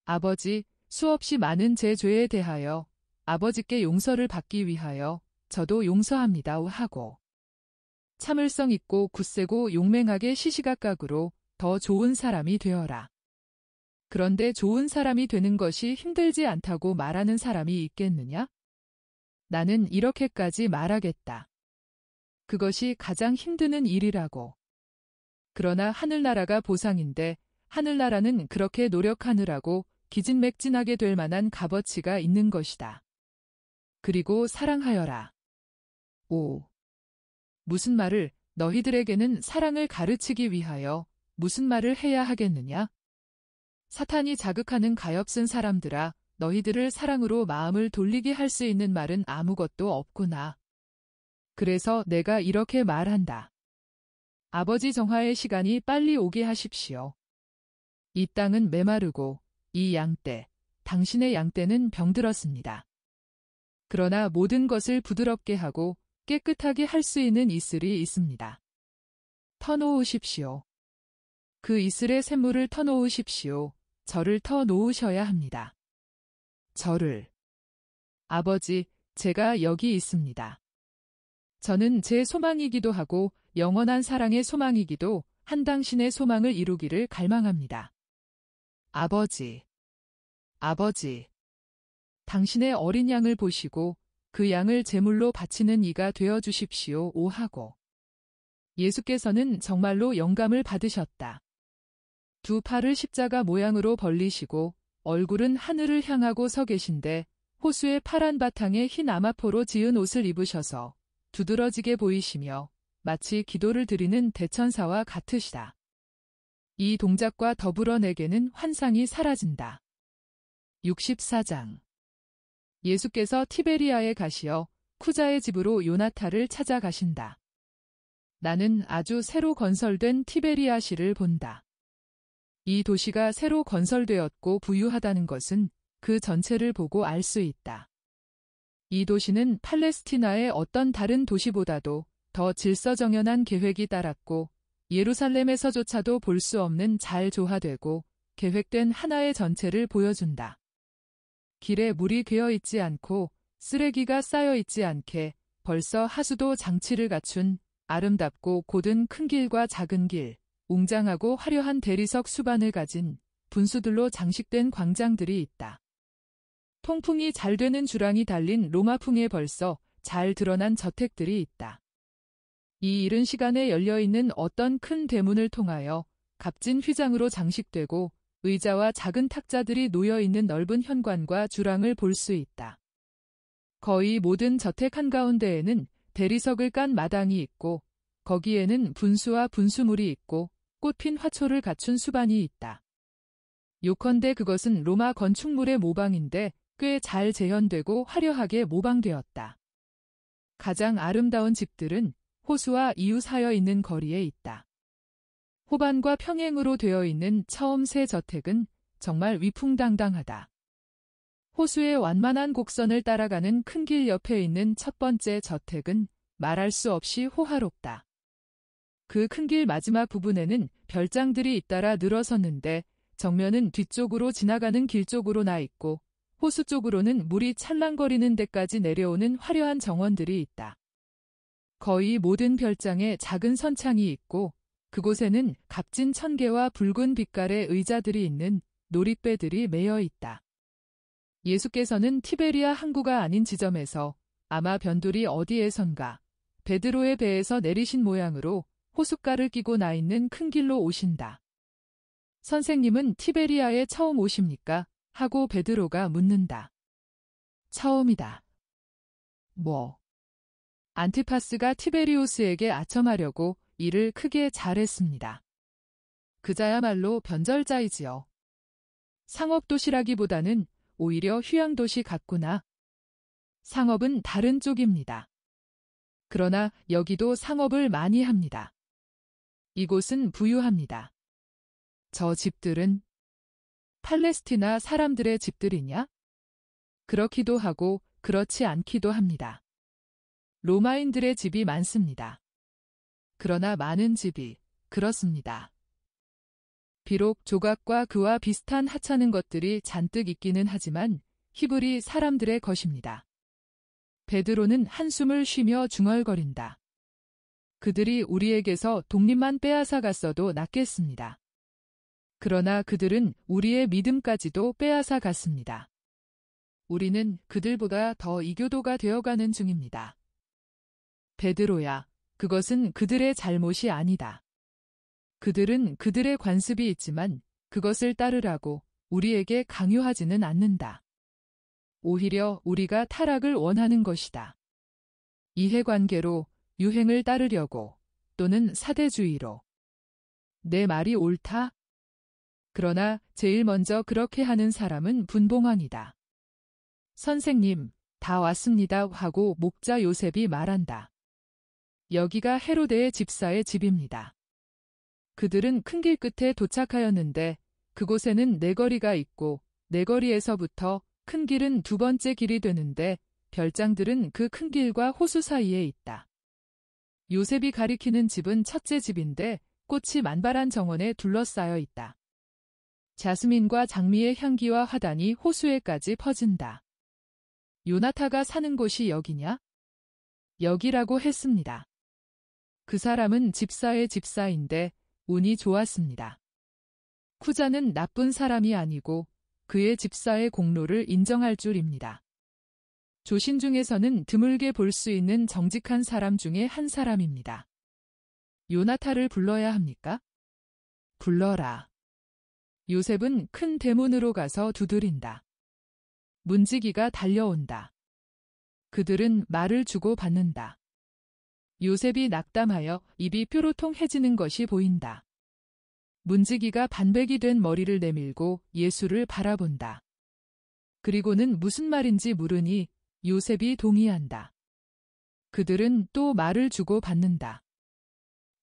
아버지, 수없이 많은 제 죄에 대하여 아버지께 용서를 받기 위하여 저도 용서합니다 하고 참을성 있고 굳세고 용맹하게 시시각각으로 더 좋은 사람이 되어라. 그런데 좋은 사람이 되는 것이 힘들지 않다고 말하는 사람이 있겠느냐? 나는 이렇게까지 말하겠다. 그것이 가장 힘드는 일이라고. 그러나 하늘나라가 보상인데 하늘나라는 그렇게 노력하느라고 기진맥진하게 될 만한 값어치가 있는 것이다. 그리고 사랑하여라. 무슨 말을 너희들에게는 사랑을 가르치기 위하여 무슨 말을 해야 하겠느냐? 사탄이 자극하는 가엾은 사람들아, 너희들을 사랑으로 마음을 돌리게 할 수 있는 말은 아무것도 없구나. 그래서 내가 이렇게 말한다. 아버지 정화의 시간이 빨리 오게 하십시오. 이 땅은 메마르고 이 양떼, 당신의 양떼는 병들었습니다. 그러나 모든 것을 부드럽게 하고 깨끗하게 할 수 있는 이슬이 있습니다. 터놓으십시오. 그 이슬의 샘물을 터놓으십시오. 저를 터놓으셔야 합니다. 저를. 아버지, 제가 여기 있습니다. 저는 제 소망이기도 하고 영원한 사랑의 소망이기도 한 당신의 소망을 이루기를 갈망합니다. 아버지. 당신의 어린 양을 보시고 그 양을 제물로 바치는 이가 되어 주십시오 하고. 예수께서는 정말로 영감을 받으셨다. 두 팔을 십자가 모양으로 벌리시고 얼굴은 하늘을 향하고 서 계신데 호수의 파란 바탕에 흰 아마포로 지은 옷을 입으셔서 두드러지게 보이시며 마치 기도를 드리는 대천사와 같으시다. 이 동작과 더불어 내게는 환상이 사라진다. 64장. 예수께서 티베리아에 가시어 쿠자의 집으로 요나타를 찾아가신다. 나는 아주 새로 건설된 티베리아시를 본다. 이 도시가 새로 건설되었고 부유하다는 것은 그 전체를 보고 알 수 있다. 이 도시는 팔레스티나의 어떤 다른 도시보다도 더 질서정연한 계획이 따랐고 예루살렘에서조차도 볼 수 없는 잘 조화되고 계획된 하나의 전체를 보여준다. 길에 물이 괴어 있지 않고 쓰레기가 쌓여 있지 않게 벌써 하수도 장치를 갖춘 아름답고 곧은 큰 길과 작은 길, 웅장하고 화려한 대리석 수반을 가진 분수들로 장식된 광장들이 있다. 통풍이 잘 되는 주랑이 달린 로마풍에 벌써 잘 드러난 저택들이 있다. 이 이른 시간에 열려있는 어떤 큰 대문을 통하여 값진 휘장으로 장식되고 의자와 작은 탁자들이 놓여있는 넓은 현관과 주랑을 볼 수 있다. 거의 모든 저택 한가운데에는 대리석을 깐 마당이 있고 거기에는 분수와 분수물이 있고 꽃핀 화초를 갖춘 수반이 있다. 요컨대 그것은 로마 건축물의 모방인데 꽤 잘 재현되고 화려하게 모방되었다. 가장 아름다운 집들은 호수와 이웃하여 있는 거리에 있다. 호반과 평행으로 되어 있는 처음 세 저택은 정말 위풍당당하다. 호수의 완만한 곡선을 따라가는 큰 길 옆에 있는 첫 번째 저택은 말할 수 없이 호화롭다. 그 큰 길 마지막 부분에는 별장들이 잇따라 늘어섰는데 정면은 뒤쪽으로 지나가는 길 쪽으로 나 있고 호수 쪽으로는 물이 찰랑거리는 데까지 내려오는 화려한 정원들이 있다. 거의 모든 별장에 작은 선창이 있고 그곳에는 값진 천개와 붉은 빛깔의 의자들이 있는 놀잇배들이 매여 있다. 예수께서는 티베리아 항구가 아닌 지점에서 아마 변두리 어디에선가 베드로의 배에서 내리신 모양으로 호숫가를 끼고 나 있는 큰 길로 오신다. 선생님은 티베리아에 처음 오십니까? 하고 베드로가 묻는다. 처음이다. 뭐? 안티파스가 티베리우스에게 아첨하려고 일을 크게 잘했습니다. 그자야말로 변절자이지요. 상업도시라기보다는 오히려 휴양도시 같구나. 상업은 다른 쪽입니다. 그러나 여기도 상업을 많이 합니다. 이곳은 부유합니다. 저 집들은 팔레스티나 사람들의 집들이냐? 그렇기도 하고 그렇지 않기도 합니다. 로마인들의 집이 많습니다. 그러나 많은 집이 그렇습니다. 비록 조각과 그와 비슷한 하찮은 것들이 잔뜩 있기는 하지만 히브리 사람들의 것입니다. 베드로는 한숨을 쉬며 중얼거린다. 그들이 우리에게서 독립만 빼앗아 갔어도 낫겠습니다. 그러나 그들은 우리의 믿음까지도 빼앗아 갔습니다. 우리는 그들보다 더 이교도가 되어가는 중입니다. 베드로야, 그것은 그들의 잘못이 아니다. 그들은 그들의 관습이 있지만 그것을 따르라고 우리에게 강요하지는 않는다. 오히려 우리가 타락을 원하는 것이다. 이해관계로 유행을 따르려고 또는 사대주의로. 내 말이 옳다? 그러나 제일 먼저 그렇게 하는 사람은 분봉왕이다. 선생님, 다 왔습니다 하고 목자 요셉이 말한다. 여기가 헤로데의 집사의 집입니다. 그들은 큰 길 끝에 도착하였는데 그곳에는 네거리가 있고 네거리에서부터 큰 길은 두 번째 길이 되는데 별장들은 그 큰 길과 호수 사이에 있다. 요셉이 가리키는 집은 첫째 집인데 꽃이 만발한 정원에 둘러싸여 있다. 자스민과 장미의 향기와 화단이 호수에까지 퍼진다. 요나타가 사는 곳이 여기냐? 여기라고 했습니다. 그 사람은 집사의 집사인데 운이 좋았습니다. 쿠자는 나쁜 사람이 아니고 그의 집사의 공로를 인정할 줄입니다. 조신 중에서는 드물게 볼 수 있는 정직한 사람 중에 한 사람입니다. 요나타를 불러야 합니까? 불러라. 요셉은 큰 대문으로 가서 두드린다. 문지기가 달려온다. 그들은 말을 주고 받는다. 요셉이 낙담하여 입이 뾰로통해지는 것이 보인다. 문지기가 반백이 된 머리를 내밀고 예수를 바라본다. 그리고는 무슨 말인지 물으니 요셉이 동의한다. 그들은 또 말을 주고 받는다.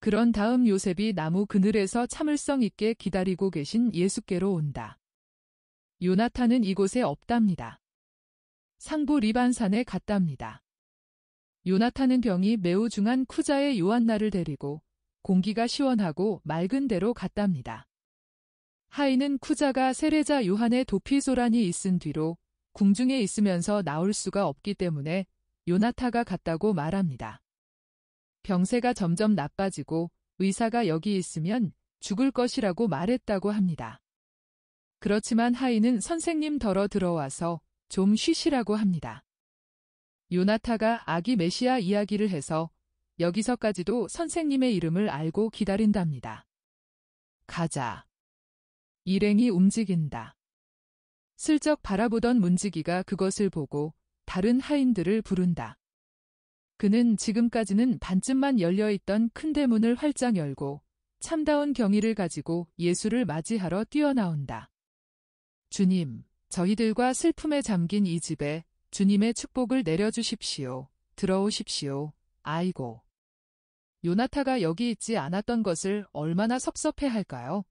그런 다음 요셉이 나무 그늘에서 참을성 있게 기다리고 계신 예수께로 온다. 요나타는 이곳에 없답니다. 상부 리반산에 갔답니다. 요나타는 병이 매우 중한 쿠자의 요한나를 데리고 공기가 시원하고 맑은 데로 갔답니다. 하인은 쿠자가 세례자 요한의 도피소란이 있은 뒤로 궁중에 있으면서 나올 수가 없기 때문에 요나타가 갔다고 말합니다. 병세가 점점 나빠지고 의사가 여기 있으면 죽을 것이라고 말했다고 합니다. 그렇지만 하인은 선생님 덜어 들어와서 좀 쉬시라고 합니다. 요나타가 아기 메시아 이야기를 해서 여기서까지도 선생님의 이름을 알고 기다린답니다. 가자. 일행이 움직인다. 슬쩍 바라보던 문지기가 그것을 보고 다른 하인들을 부른다. 그는 지금까지는 반쯤만 열려있던 큰 대문을 활짝 열고 참다운 경의를 가지고 예수를 맞이하러 뛰어나온다. 주님, 저희들과 슬픔에 잠긴 이 집에 주님의 축복을 내려주십시오. 들어오십시오. 아이고. 요나타가 여기 있지 않았던 것을 얼마나 섭섭해할까요?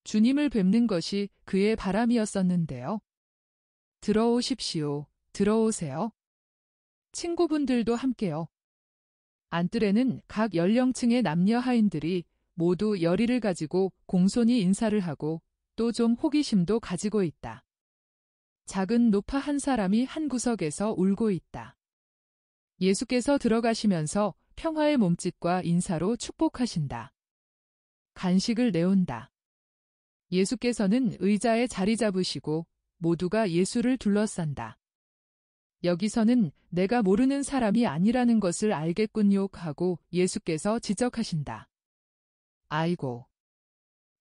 주님을 뵙는 것이 그의 바람이었었는데요. 들어오십시오. 들어오세요. 친구분들도 함께요. 안뜰에는 각 연령층의 남녀 하인들이 모두 열의를 가지고 공손히 인사를 하고 또 좀 호기심도 가지고 있다. 작은 노파 한 사람이 한 구석에서 울고 있다. 예수께서 들어가시면서 평화의 몸짓과 인사로 축복하신다. 간식을 내온다. 예수께서는 의자에 자리 잡으시고 모두가 예수를 둘러싼다. 여기서는 내가 모르는 사람이 아니라는 것을 알겠군요 하고 예수께서 지적하신다. 아이고.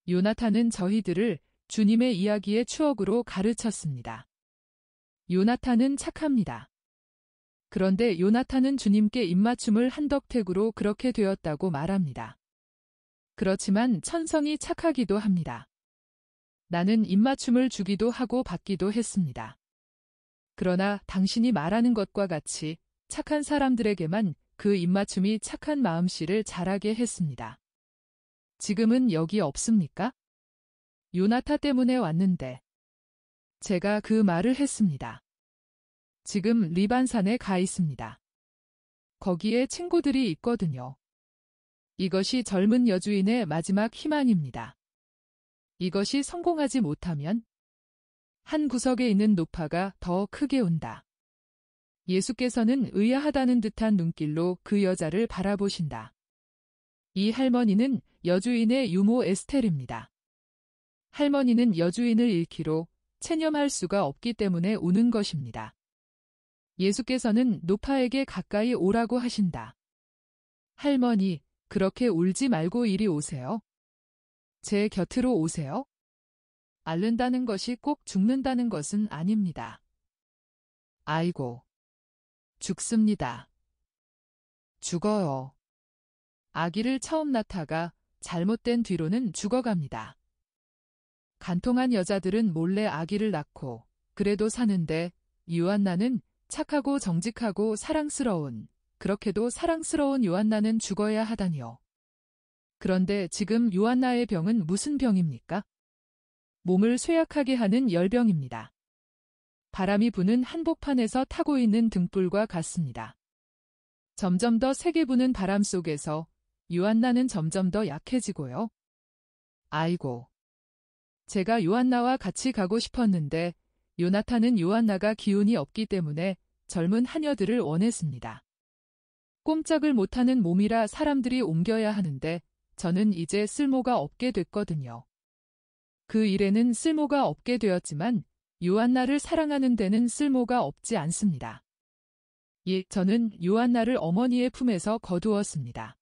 요나탄은 저희들을 주님의 이야기의 추억으로 가르쳤습니다. 요나탄은 착합니다. 그런데 요나탄은 주님께 입맞춤을 한 덕택으로 그렇게 되었다고 말합니다. 그렇지만 천성이 착하기도 합니다. 나는 입맞춤을 주기도 하고 받기도 했습니다. 그러나 당신이 말하는 것과 같이 착한 사람들에게만 그 입맞춤이 착한 마음씨를 자라게 했습니다. 지금은 여기 없습니까? 요나타 때문에 왔는데. 제가 그 말을 했습니다. 지금 리반산에 가 있습니다. 거기에 친구들이 있거든요. 이것이 젊은 여주인의 마지막 희망입니다. 이것이 성공하지 못하면 한 구석에 있는 노파가 더 크게 운다. 예수께서는 의아하다는 듯한 눈길로 그 여자를 바라보신다. 이 할머니는 여주인의 유모 에스텔입니다. 할머니는 여주인을 잃기로 체념할 수가 없기 때문에 우는 것입니다. 예수께서는 노파에게 가까이 오라고 하신다. 할머니, 그렇게 울지 말고 이리 오세요. 제 곁으로 오세요. 앓는다는 것이 꼭 죽는다는 것은 아닙니다. 아이고. 죽습니다. 죽어요. 아기를 처음 낳다가 잘못된 뒤로는 죽어갑니다. 간통한 여자들은 몰래 아기를 낳고 그래도 사는데 요한나는 착하고 정직하고 사랑스러운, 그렇게도 사랑스러운 요한나는 죽어야 하다니요. 그런데 지금 요한나의 병은 무슨 병입니까? 몸을 쇠약하게 하는 열병입니다. 바람이 부는 한복판에서 타고 있는 등불과 같습니다. 점점 더 세게 부는 바람 속에서 요한나는 점점 더 약해지고요. 아이고. 제가 요한나와 같이 가고 싶었는데 요나탄은 요한나가 기운이 없기 때문에 젊은 하녀들을 원했습니다. 꼼짝을 못하는 몸이라 사람들이 옮겨야 하는데 저는 이제 쓸모가 없게 됐거든요. 그 일에는 쓸모가 없게 되었지만 요한나를 사랑하는 데는 쓸모가 없지 않습니다. 저는 요한나를 어머니의 품에서 거두었습니다.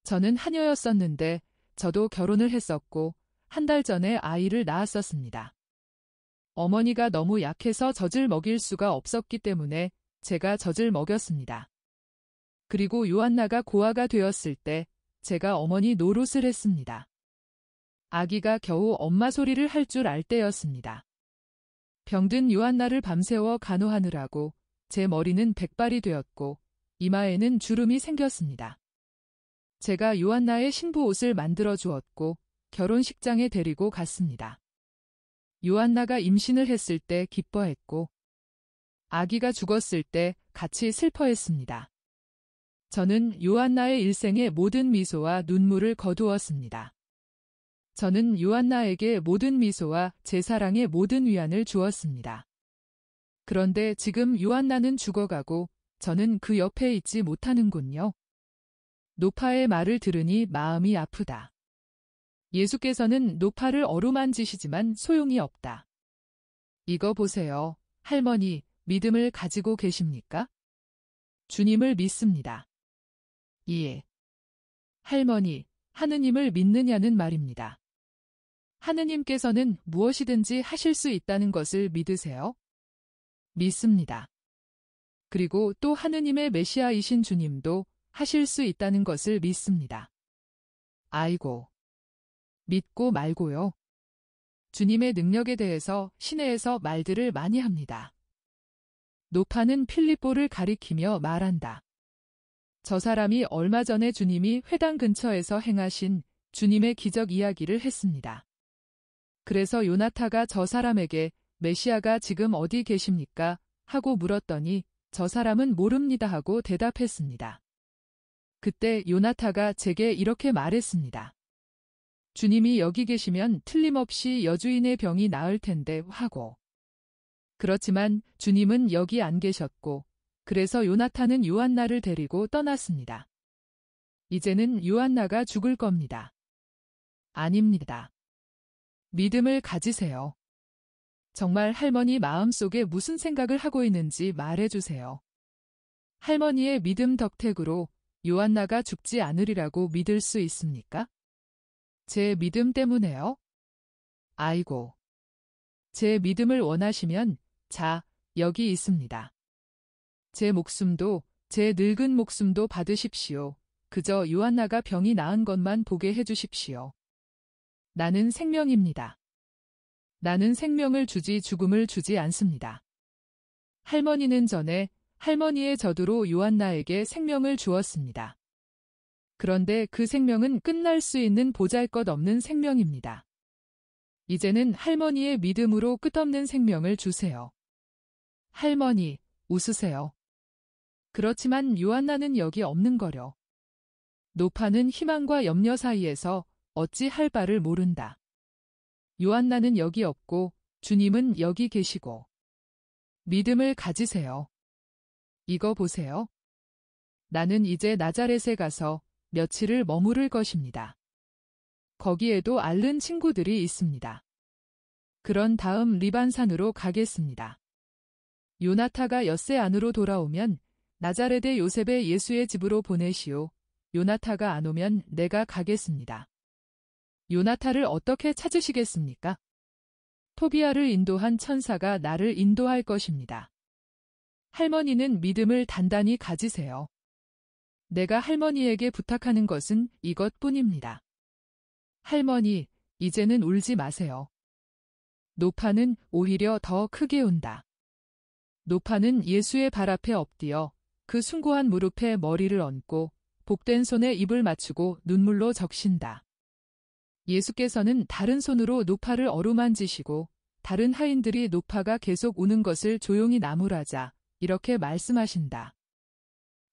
저는 하녀였었는데 저도 결혼을 했었고 한 달 전에 아이를 낳았었습니다. 어머니가 너무 약해서 젖을 먹일 수가 없었기 때문에 제가 젖을 먹였습니다. 그리고 요한나가 고아가 되었을 때 제가 어머니 노릇을 했습니다. 아기가 겨우 엄마 소리를 할 줄 알 때였습니다. 병든 요한나를 밤새워 간호하느라고 제 머리는 백발이 되었고 이마에는 주름이 생겼습니다. 제가 요한나의 신부 옷을 만들어 주었고 결혼식장에 데리고 갔습니다. 요한나가 임신을 했을 때 기뻐했고 아기가 죽었을 때 같이 슬퍼했습니다. 저는 요한나의 일생의 모든 미소와 눈물을 거두었습니다. 저는 요한나에게 모든 미소와 제 사랑의 모든 위안을 주었습니다. 그런데 지금 요한나는 죽어가고 저는 그 옆에 있지 못하는군요. 노파의 말을 들으니 마음이 아프다. 예수께서는 노파를 어루만지시지만 소용이 없다. 이거 보세요. 할머니, 믿음을 가지고 계십니까? 주님을 믿습니다. 예. 할머니, 하느님을 믿느냐는 말입니다. 하느님께서는 무엇이든지 하실 수 있다는 것을 믿으세요? 믿습니다. 그리고 또 하느님의 메시아이신 주님도 하실 수 있다는 것을 믿습니다. 아이고. 믿고 말고요. 주님의 능력에 대해서 시내에서 말들을 많이 합니다. 노파는 필립보를 가리키며 말한다. 저 사람이 얼마 전에 주님이 회당 근처에서 행하신 주님의 기적 이야기를 했습니다. 그래서 요나타가 저 사람에게 메시아가 지금 어디 계십니까? 하고 물었더니 저 사람은 모릅니다 하고 대답했습니다. 그때 요나타가 제게 이렇게 말했습니다. 주님이 여기 계시면 틀림없이 여주인의 병이 나을 텐데 하고. 그렇지만 주님은 여기 안 계셨고 그래서 요나타는 요한나를 데리고 떠났습니다. 이제는 요한나가 죽을 겁니다. 아닙니다. 믿음을 가지세요. 정말 할머니 마음속에 무슨 생각을 하고 있는지 말해주세요. 할머니의 믿음 덕택으로 요한나가 죽지 않으리라고 믿을 수 있습니까? 제 믿음 때문에요? 아이고. 제 믿음을 원하시면 자, 여기 있습니다. 제 목숨도 제 늙은 목숨도 받으십시오. 그저 요한나가 병이 나은 것만 보게 해주십시오. 나는 생명입니다. 나는 생명을 주지 죽음을 주지 않습니다. 할머니는 전에 할머니의 저두로 요한나에게 생명을 주었습니다. 그런데 그 생명은 끝날 수 있는 보잘것없는 생명입니다. 이제는 할머니의 믿음으로 끝없는 생명을 주세요. 할머니, 웃으세요. 그렇지만 요한나는 여기 없는 거려. 노파는 희망과 염려 사이에서 어찌 할 바를 모른다. 요한나는 여기 없고 주님은 여기 계시고. 믿음을 가지세요. 이거 보세요. 나는 이제 나자렛에 가서 며칠을 머무를 것입니다. 거기에도 앓는 친구들이 있습니다. 그런 다음 리반산으로 가겠습니다. 요나타가 엿새 안으로 돌아오면 나자렛의 요셉의 예수의 집으로 보내시오. 요나타가 안 오면 내가 가겠습니다. 요나타를 어떻게 찾으시겠습니까? 토비아를 인도한 천사가 나를 인도할 것입니다. 할머니는 믿음을 단단히 가지세요. 내가 할머니에게 부탁하는 것은 이것뿐입니다. 할머니, 이제는 울지 마세요. 노파는 오히려 더 크게 운다. 노파는 예수의 발 앞에 엎드려 그 숭고한 무릎에 머리를 얹고 복된 손에 입을 맞추고 눈물로 적신다. 예수께서는 다른 손으로 노파를 어루만지시고 다른 하인들이 노파가 계속 우는 것을 조용히 나무라자 이렇게 말씀하신다.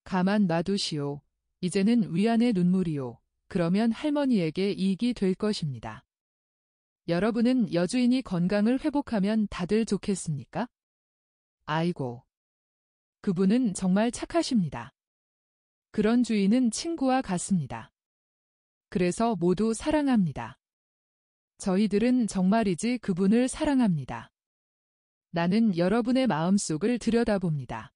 가만 놔두시오. 이제는 위안의 눈물이오. 그러면 할머니에게 이익이 될 것입니다. 여러분은 여주인이 건강을 회복하면 다들 좋겠습니까? 아이고. 그분은 정말 착하십니다. 그런 주인은 친구와 같습니다. 그래서 모두 사랑합니다. 저희들은 정말이지 그분을 사랑합니다. 나는 여러분의 마음속을 들여다봅니다.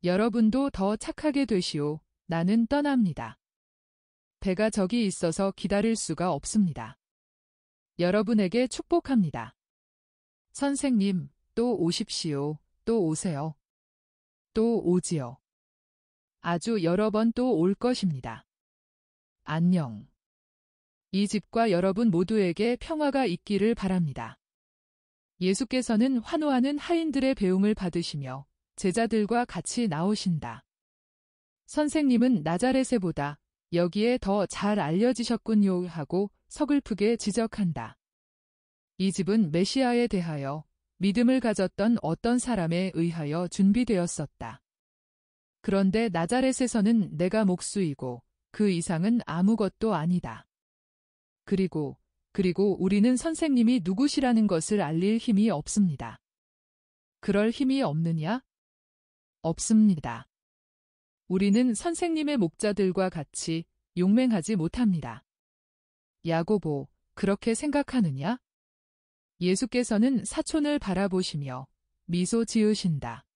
여러분도 더 착하게 되시오. 나는 떠납니다. 배가 저기 있어서 기다릴 수가 없습니다. 여러분에게 축복합니다. 선생님, 또 오십시오. 또 오세요. 또 오지요. 아주 여러 번 또 올 것입니다. 안녕. 이 집과 여러분 모두에게 평화가 있기를 바랍니다. 예수께서는 환호하는 하인들의 배웅을 받으시며 제자들과 같이 나오신다. 선생님은 나자렛에보다 여기에 더 잘 알려지셨군요 하고 서글프게 지적한다. 이 집은 메시아에 대하여 믿음을 가졌던 어떤 사람에 의하여 준비되었었다. 그런데 나자렛에서는 내가 목수이고 그 이상은 아무것도 아니다. 그리고 우리는 선생님이 누구시라는 것을 알릴 힘이 없습니다. 그럴 힘이 없느냐? 없습니다. 우리는 선생님의 목자들과 같이 용맹하지 못합니다. 야고보, 그렇게 생각하느냐? 예수께서는 사촌을 바라보시며 미소 지으신다.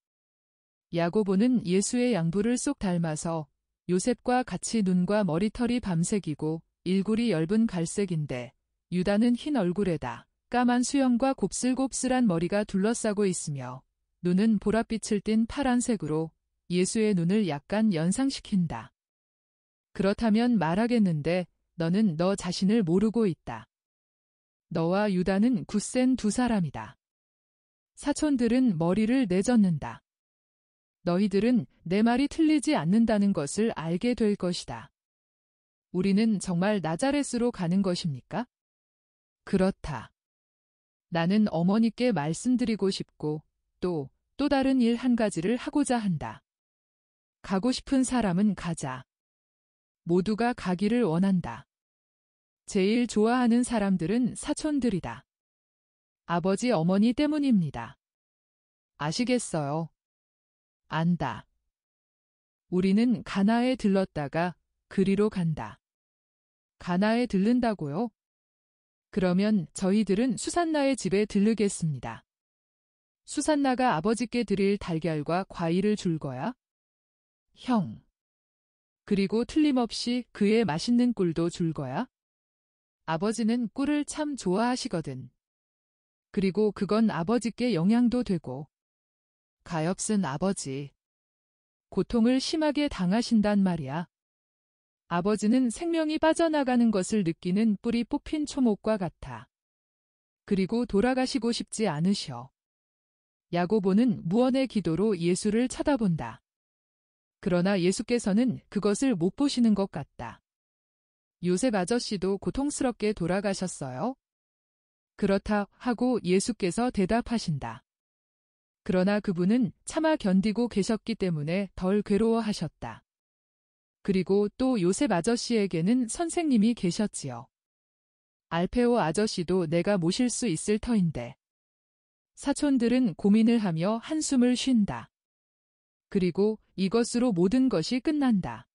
야고보는 예수의 양부를 쏙 닮아서 요셉과 같이 눈과 머리털이 밤색이고 일굴이 엷은 갈색인데 유다는 흰 얼굴에다 까만 수염과 곱슬곱슬한 머리가 둘러싸고 있으며 눈은 보랏빛을 띤 파란색으로 예수의 눈을 약간 연상시킨다. 그렇다면 말하겠는데 너는 너 자신을 모르고 있다. 너와 유다는 굳센 두 사람이다. 사촌들은 머리를 내젓는다. 너희들은 내 말이 틀리지 않는다는 것을 알게 될 것이다. 우리는 정말 나자렛으로 가는 것입니까? 그렇다. 나는 어머니께 말씀드리고 싶고 또 다른 일 한 가지를 하고자 한다. 가고 싶은 사람은 가자. 모두가 가기를 원한다. 제일 좋아하는 사람들은 사촌들이다. 아버지 어머니 때문입니다. 아시겠어요? 안다. 우리는 가나에 들렀다가 그리로 간다. 가나에 들른다고요? 그러면 저희들은 수산나의 집에 들르겠습니다. 수산나가 아버지께 드릴 달걀과 과일을 줄 거야? 형. 그리고 틀림없이 그의 맛있는 꿀도 줄 거야? 아버지는 꿀을 참 좋아하시거든. 그리고 그건 아버지께 영향도 되고. 가엾은 아버지. 고통을 심하게 당하신단 말이야. 아버지는 생명이 빠져나가는 것을 느끼는 뿔이 뽑힌 초목과 같아. 그리고 돌아가시고 싶지 않으셔. 야고보는 무언의 기도로 예수를 쳐다본다. 그러나 예수께서는 그것을 못 보시는 것 같다. 요셉 아저씨도 고통스럽게 돌아가셨어요? 그렇다 하고 예수께서 대답하신다. 그러나 그분은 참아 견디고 계셨기 때문에 덜 괴로워하셨다. 그리고 또 요셉 아저씨에게는 선생님이 계셨지요. 알페오 아저씨도 내가 모실 수 있을 터인데. 사촌들은 고민을 하며 한숨을 쉰다. 그리고 이것으로 모든 것이 끝난다.